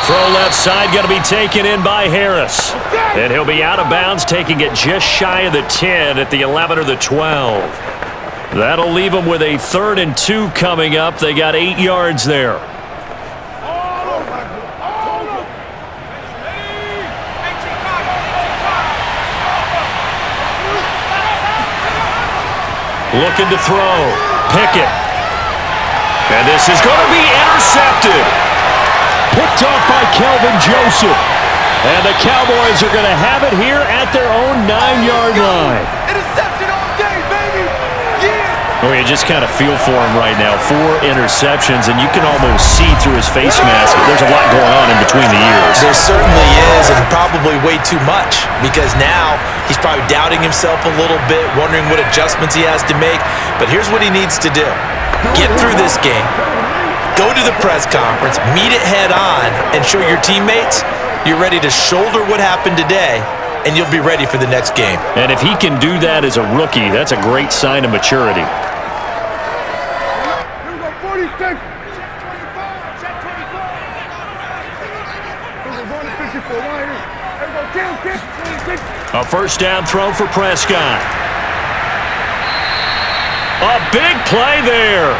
Throw left side, going to be taken in by Harris. And he'll be out of bounds, taking it just shy of the 10 at the 11 or the 12. That'll leave them with a 3rd and 2 coming up. They got 8 yards there. Looking to throw. Pickett. And this is going to be intercepted. Picked off by Kelvin Joseph. And the Cowboys are going to have it here at their own 9-yard line. Interception all day, baby! Yeah! Oh, you just kind of feel for him right now. 4 interceptions, and you can almost see through his face mask. There's a lot going on in between the ears. There certainly is, and probably way too much, because now he's probably doubting himself a little bit, wondering what adjustments he has to make. But here's what he needs to do. Get through this game, go to the press conference, meet it head on, and show your teammates you're ready to shoulder what happened today, and you'll be ready for the next game. And if he can do that as a rookie, that's a great sign of maturity. A 1st down throw for Prescott. A big play there.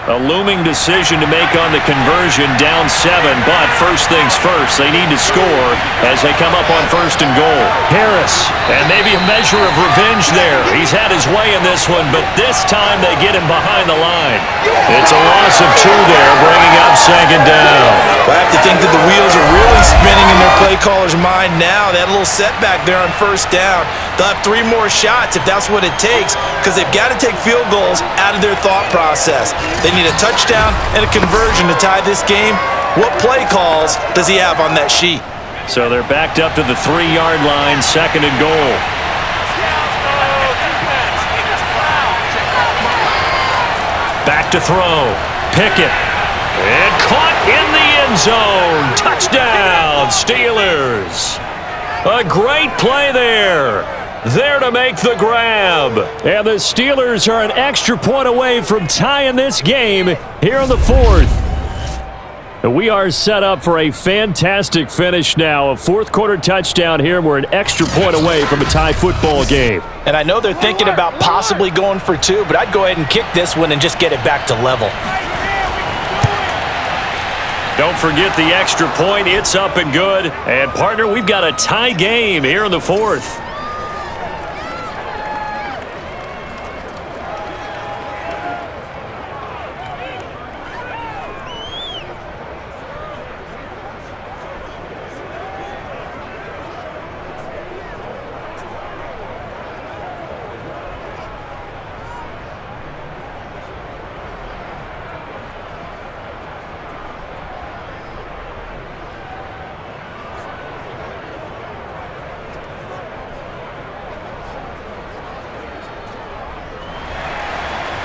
A looming decision to make on the conversion, down 7, but first things first, they need to score as they come up on 1st and goal. Harris, and maybe a measure of revenge there. He's had his way in this one, but this time they get him behind the line. It's a loss of 2 there, bringing up 2nd down. I have to think that the wheels are really spinning in their play caller's mind now. They had a little setback there on 1st down. They'll have 3 more shots if that's what it takes, because they've got to take field goals out of their thought process. They need a touchdown and a conversion to tie this game. What play calls does he have on that sheet? So they're backed up to the 3-yard line, 2nd and goal. Back to throw. Pickett. And caught in the end zone. Touchdown, Steelers. A great play there. There to make the grab. And the Steelers are an extra point away from tying this game here in the 4th. We are set up for a fantastic finish now. A 4th quarter touchdown here. We're an extra point away from a tie football game. And I know they're thinking about possibly going for 2, but I'd go ahead and kick this one and just get it back to level. Don't forget the extra point. It's up and good. And, partner, we've got a tie game here in the 4th.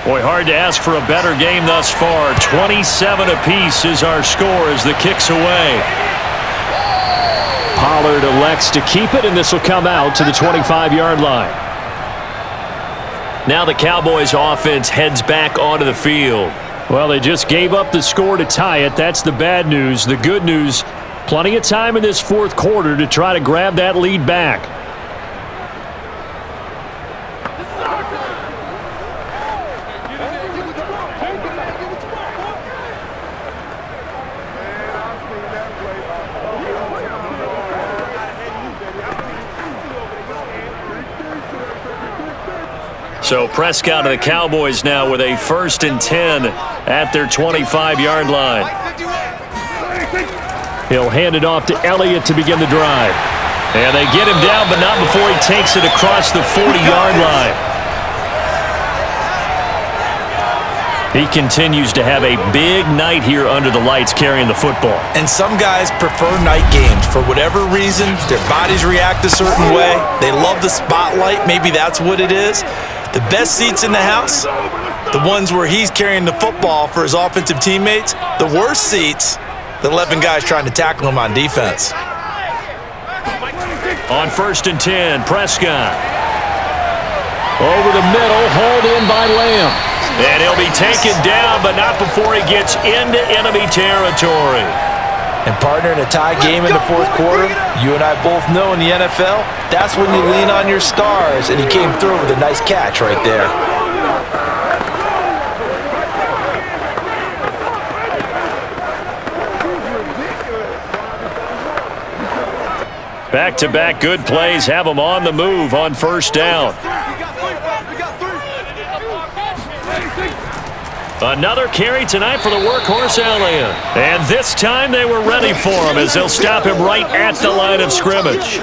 Boy, hard to ask for a better game thus far. 27 apiece is our score as the kick's away. Pollard elects to keep it, and this will come out to the 25-yard line. Now the Cowboys offense heads back onto the field. Well, they just gave up the score to tie it. That's the bad news. The good news, plenty of time in this 4th quarter to try to grab that lead back. So Prescott of the Cowboys now with a 1st and 10 at their 25-yard line. He'll hand it off to Elliott to begin the drive. And they get him down, but not before he takes it across the 40-yard line. He continues to have a big night here under the lights carrying the football. And some guys prefer night games. For whatever reason, their bodies react a certain way. They love the spotlight. Maybe that's what it is. The best seats in the house, the ones where he's carrying the football for his offensive teammates. The worst seats, the 11 guys trying to tackle him on defense. On 1st and 10, Prescott. Over the middle, hauled in by Lamb. And he'll be taken down, but not before he gets into enemy territory. And, partner, in a tie game in the 4th quarter, you and I both know in the NFL, that's when you lean on your stars, and he came through with a nice catch right there. Back-to-back good plays have them on the move on 1st down. Another carry tonight for the workhorse Elliott. And this time they were ready for him as they'll stop him right at the line of scrimmage.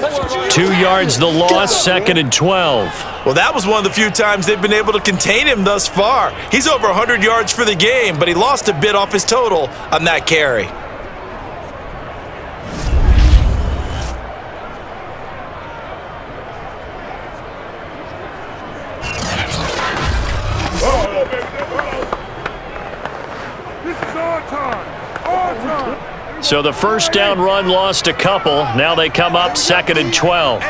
2 yards the loss, 2nd and 12. Well, that was one of the few times they've been able to contain him thus far. He's over 100 yards for the game, but he lost a bit off his total on that carry. So the 1st down run lost a couple. Now they come up 2nd and 12.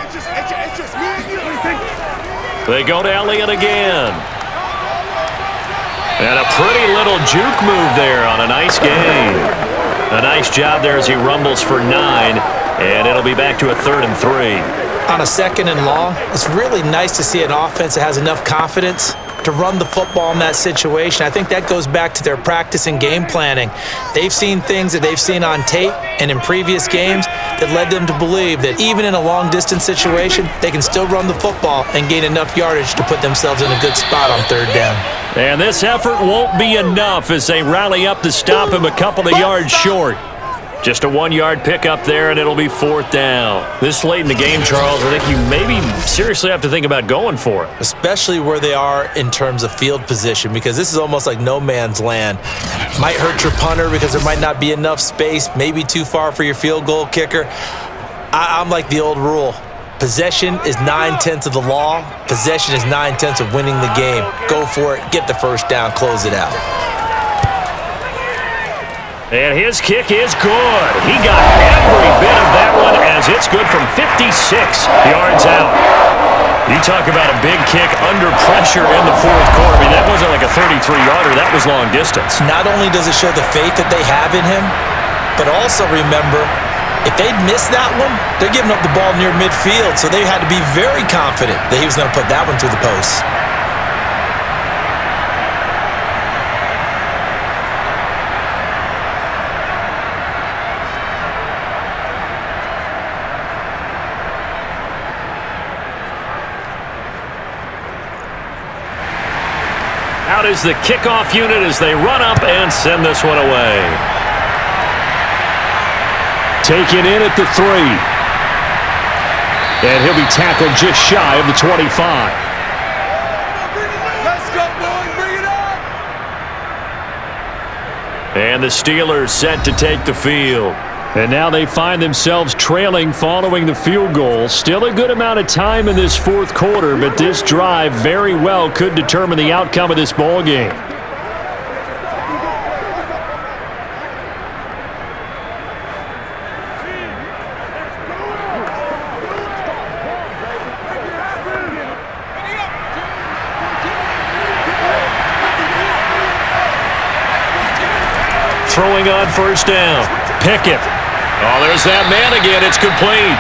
They go to Elliott again. And a pretty little juke move there on a nice gain. A nice job there as he rumbles for 9. And it'll be back to a 3rd and 3. On a 2nd and long, it's really nice to see an offense that has enough confidence to run the football in that situation. I think that goes back to their practice and game planning. They've seen things that they've seen on tape and in previous games that led them to believe that even in a long-distance situation, they can still run the football and gain enough yardage to put themselves in a good spot on third down. And this effort won't be enough as they rally up to stop him a couple of yards short. Just a 1-yard pickup there, and it'll be fourth down. This late in the game, Charles, I think you maybe seriously have to think about going for it. Especially where they are in terms of field position, because this is almost like no man's land. Might hurt your punter because there might not be enough space, maybe too far for your field goal kicker. I'm like the old rule. Possession is 9/10 of the law. Possession is 9/10 of winning the game. Go for it, get the first down, close it out. And his kick is good. He got every bit of that one as it's good from 56 yards out. You talk about a big kick under pressure in the fourth quarter. I mean, that wasn't like a 33-yarder. That was long distance. Not only does it show the faith that they have in him, but also remember, if they'd missed that one, they're giving up the ball near midfield, so they had to be very confident that he was going to put that one through the post. Out is the kickoff unit as they run up and send this one away. Taken in at the 3. And he'll be tackled just shy of the 25. Let's go, boys. Bring it up. And the Steelers set to take the field. And now they find themselves trailing following the field goal. Still a good amount of time in this fourth quarter, but this drive very well could determine the outcome of this ball game. Throwing on first down. Pickett. Oh, there's that man again. It's complete.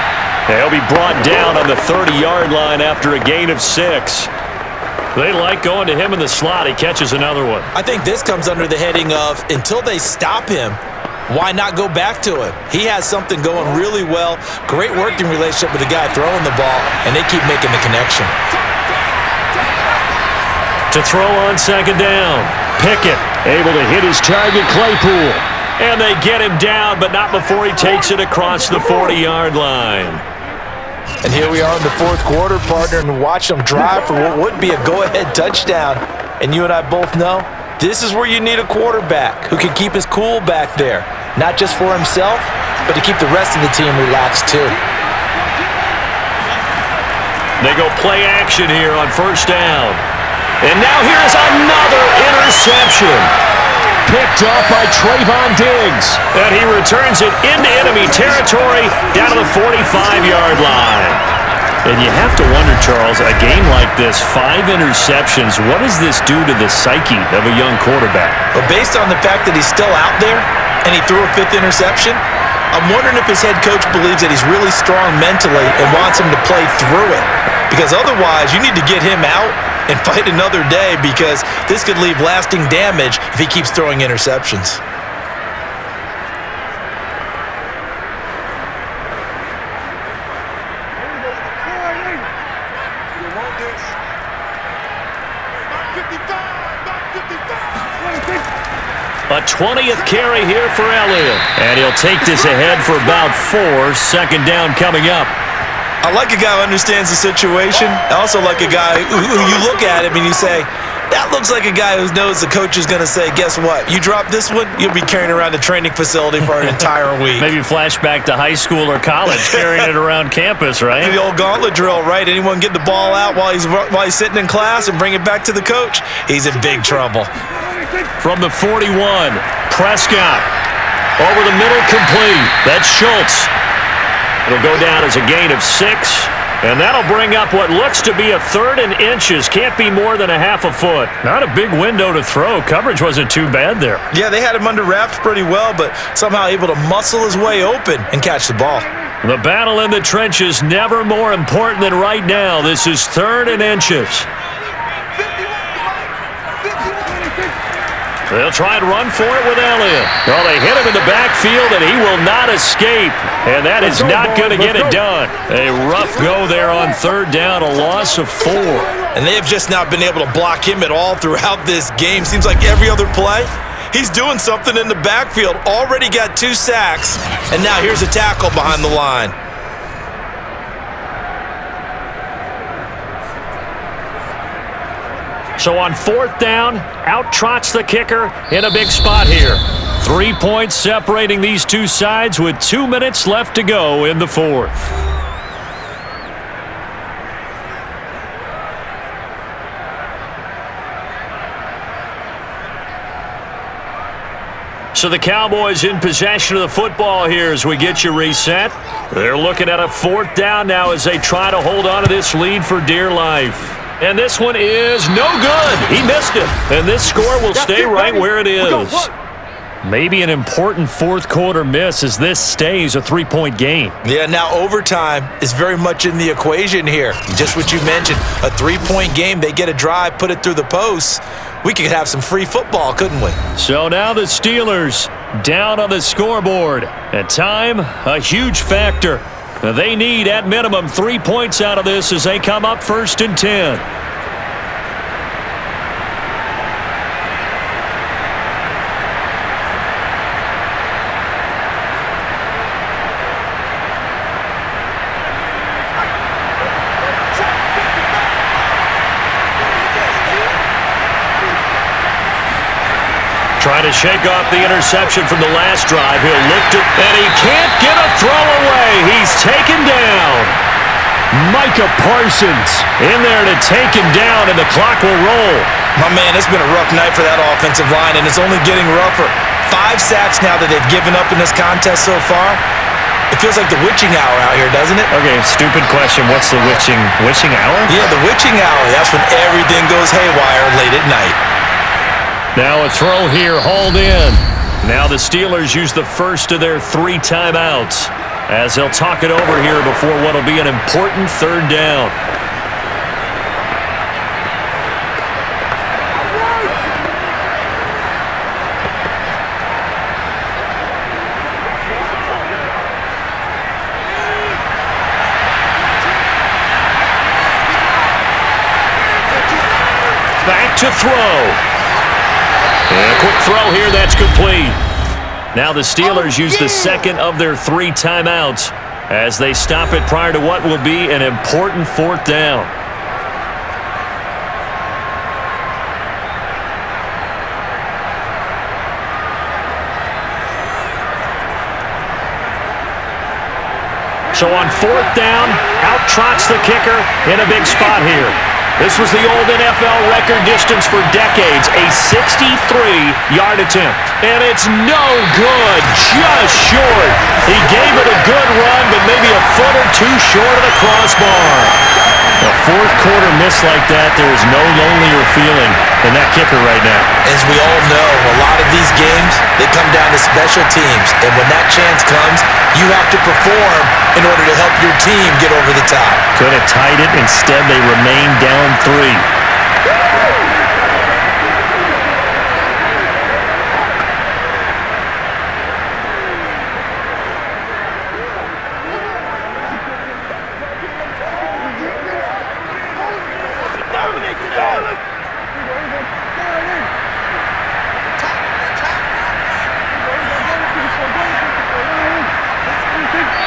He'll be brought down on the 30-yard line after a gain of 6. They like going to him in the slot. He catches another one. I think this comes under the heading of until they stop him, why not go back to him? He has something going really well. Great working relationship with the guy throwing the ball, and they keep making the connection. To throw on second down. Pickett able to hit his target, Claypool. And they get him down, but not before he takes it across the 40-yard line. And here we are in the fourth quarter, partner, and watch them drive for what would be a go-ahead touchdown. And you and I both know this is where you need a quarterback who can keep his cool back there, not just for himself, but to keep the rest of the team relaxed too. They go play action here on first down. And now here's another interception. Picked off by Trayvon Diggs. And he returns it into enemy territory down to the 45-yard line. And you have to wonder, Charles, a game like this, 5 interceptions, what does this do to the psyche of a young quarterback? But based on the fact that he's still out there and he threw a 5th interception, I'm wondering if his head coach believes that he's really strong mentally and wants him to play through it. Because otherwise, you need to get him out and fight another day, because this could leave lasting damage if he keeps throwing interceptions. A 20th carry here for Elliott. And he'll take this ahead for about 4. Second down coming up. I like a guy who understands the situation. I also like a guy who you look at him and you say, that looks like a guy who knows the coach is going to say, guess what? You drop this one, you'll be carrying around the training facility for an entire week. Maybe flashback to high school or college, carrying it around campus, right? The old gauntlet drill, right? Anyone get the ball out while he's sitting in class and bring it back to the coach, he's in big trouble. From the 41, Prescott. Over the middle, complete. That's Schultz. It'll go down as a gain of 6, and that'll bring up what looks to be a 3rd and inches. Can't be more than a half a foot. Not a big window to throw. Coverage wasn't too bad there. Yeah, they had him under wraps pretty well, but somehow able to muscle his way open and catch the ball. The battle in the trenches never more important than right now. This is 3rd and inches. They'll try and run for it with Elliott. Well, they hit him in the backfield, and he will not escape. And that is not going to get it done. A rough go there on third down, a loss of 4. And they have just not been able to block him at all throughout this game. Seems like every other play, he's doing something in the backfield. Already got 2 sacks, and now here's a tackle behind the line. So on fourth down, out trots the kicker in a big spot here. 3 points separating these two sides with 2 minutes left to go in the fourth. So the Cowboys in possession of the football here as we get you reset. They're looking at a fourth down now as they try to hold on to this lead for dear life. And this one is no good. He missed it. And this score will stay right where it is. Maybe an important fourth quarter miss as this stays a 3-point game. Yeah, now overtime is very much in the equation here. Just what you mentioned, a 3-point game. They get a drive, put it through the posts. We could have some free football, couldn't we? So now the Steelers down on the scoreboard. At time, a huge factor. They need, at minimum, 3 points out of this as they come up 1st and 10. Trying to shake off the interception from the last drive. He'll lift it, and he can't get a throw away. He's taken down. Micah Parsons in there to take him down, and the clock will roll. My man, it's been a rough night for that offensive line, and it's only getting rougher. 5 sacks now that they've given up in this contest so far. It feels like the witching hour out here, doesn't it? Okay, stupid question. What's the witching hour? Yeah, the witching hour. That's when everything goes haywire late at night. Now a throw here, hauled in. Now the Steelers use the first of their 3 timeouts as they'll talk it over here before what will be an important third down. Back to throw. And a quick throw here, that's complete. Now the Steelers use the second of their 3 timeouts as they stop it prior to what will be an important 4th down. So on 4th down, out trots the kicker in a big spot here. This was the old NFL record distance for decades, a 63-yard attempt. And it's no good, just short. He gave it a good run, but maybe a foot or 2 short of the crossbar. A fourth quarter miss like that, there is no lonelier feeling than that kicker right now. As we all know, a lot of these games, they come down to special teams. And when that chance comes, you have to perform in order to help your team get over the top. Could have tied it. Instead, they remain down 3.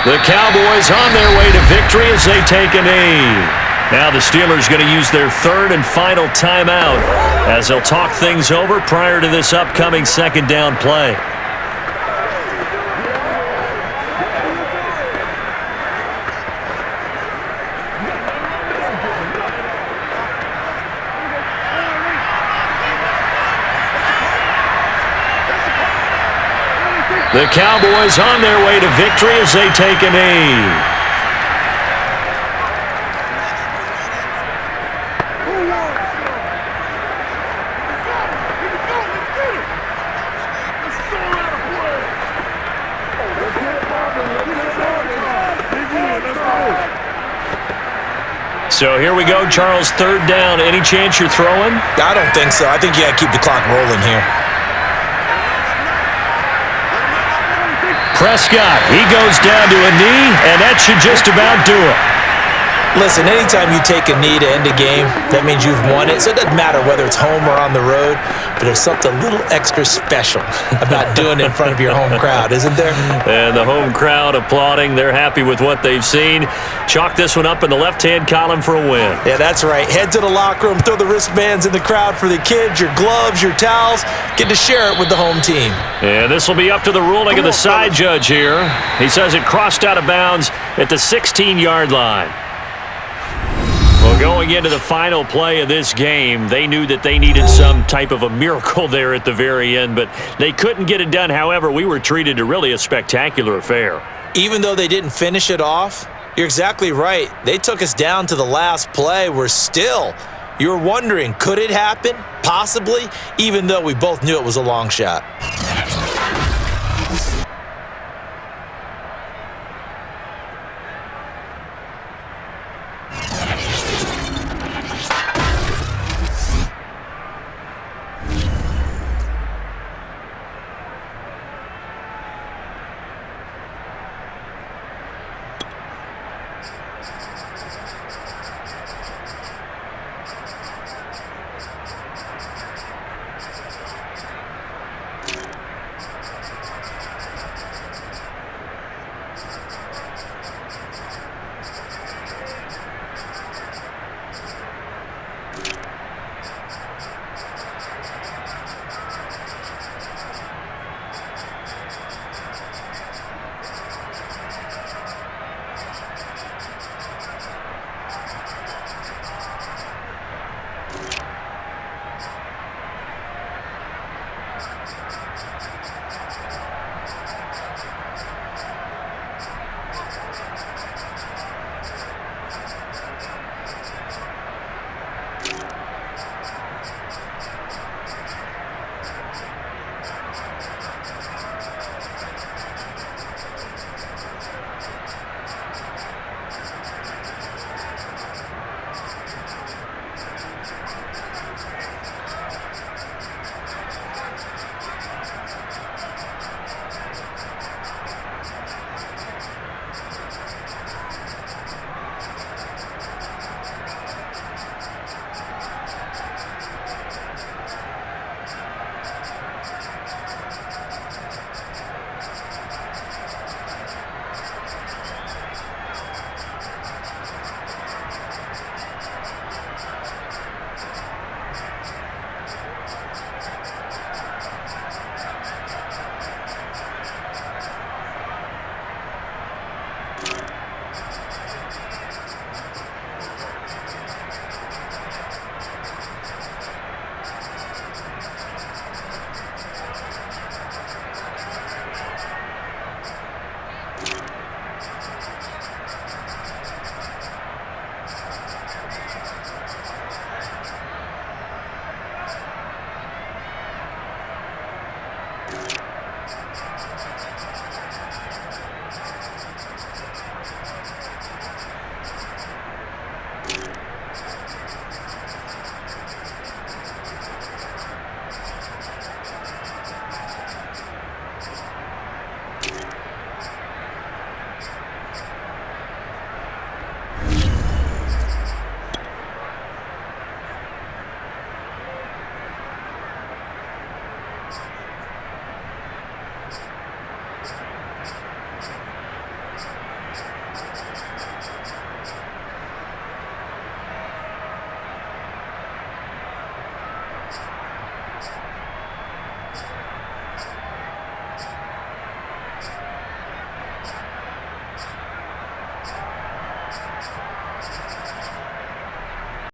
The Cowboys on their way to victory as they take a knee. Now the Steelers going to use their 3rd and final timeout as they'll talk things over prior to this upcoming 2nd down play. The Cowboys on their way to victory as they take a knee. So here we go, Charles, 3rd down. Any chance you're throwing? I don't think so. I think you got to keep the clock rolling here. Prescott, he goes down to a knee, and that should just about do it. Listen, anytime you take a knee to end a game, that means you've won it. So it doesn't matter whether it's home or on the road, but there's something a little extra special about doing it in front of your home crowd, isn't there? And the home crowd applauding. They're happy with what they've seen. Chalk this one up in the left-hand column for a win. Yeah, that's right. Head to the locker room, throw the wristbands in the crowd for the kids, your gloves, your towels. Get to share it with the home team. And this will be up to the ruling of the side judge here. He says it crossed out of bounds at the 16-yard line. Well, going into the final play of this game, they knew that they needed some type of a miracle there at the very end, but they couldn't get it done. However, we were treated to really a spectacular affair. Even though they didn't finish it off, you're exactly right. They took us down to the last play. You were wondering, could it happen? Possibly, even though we both knew it was a long shot.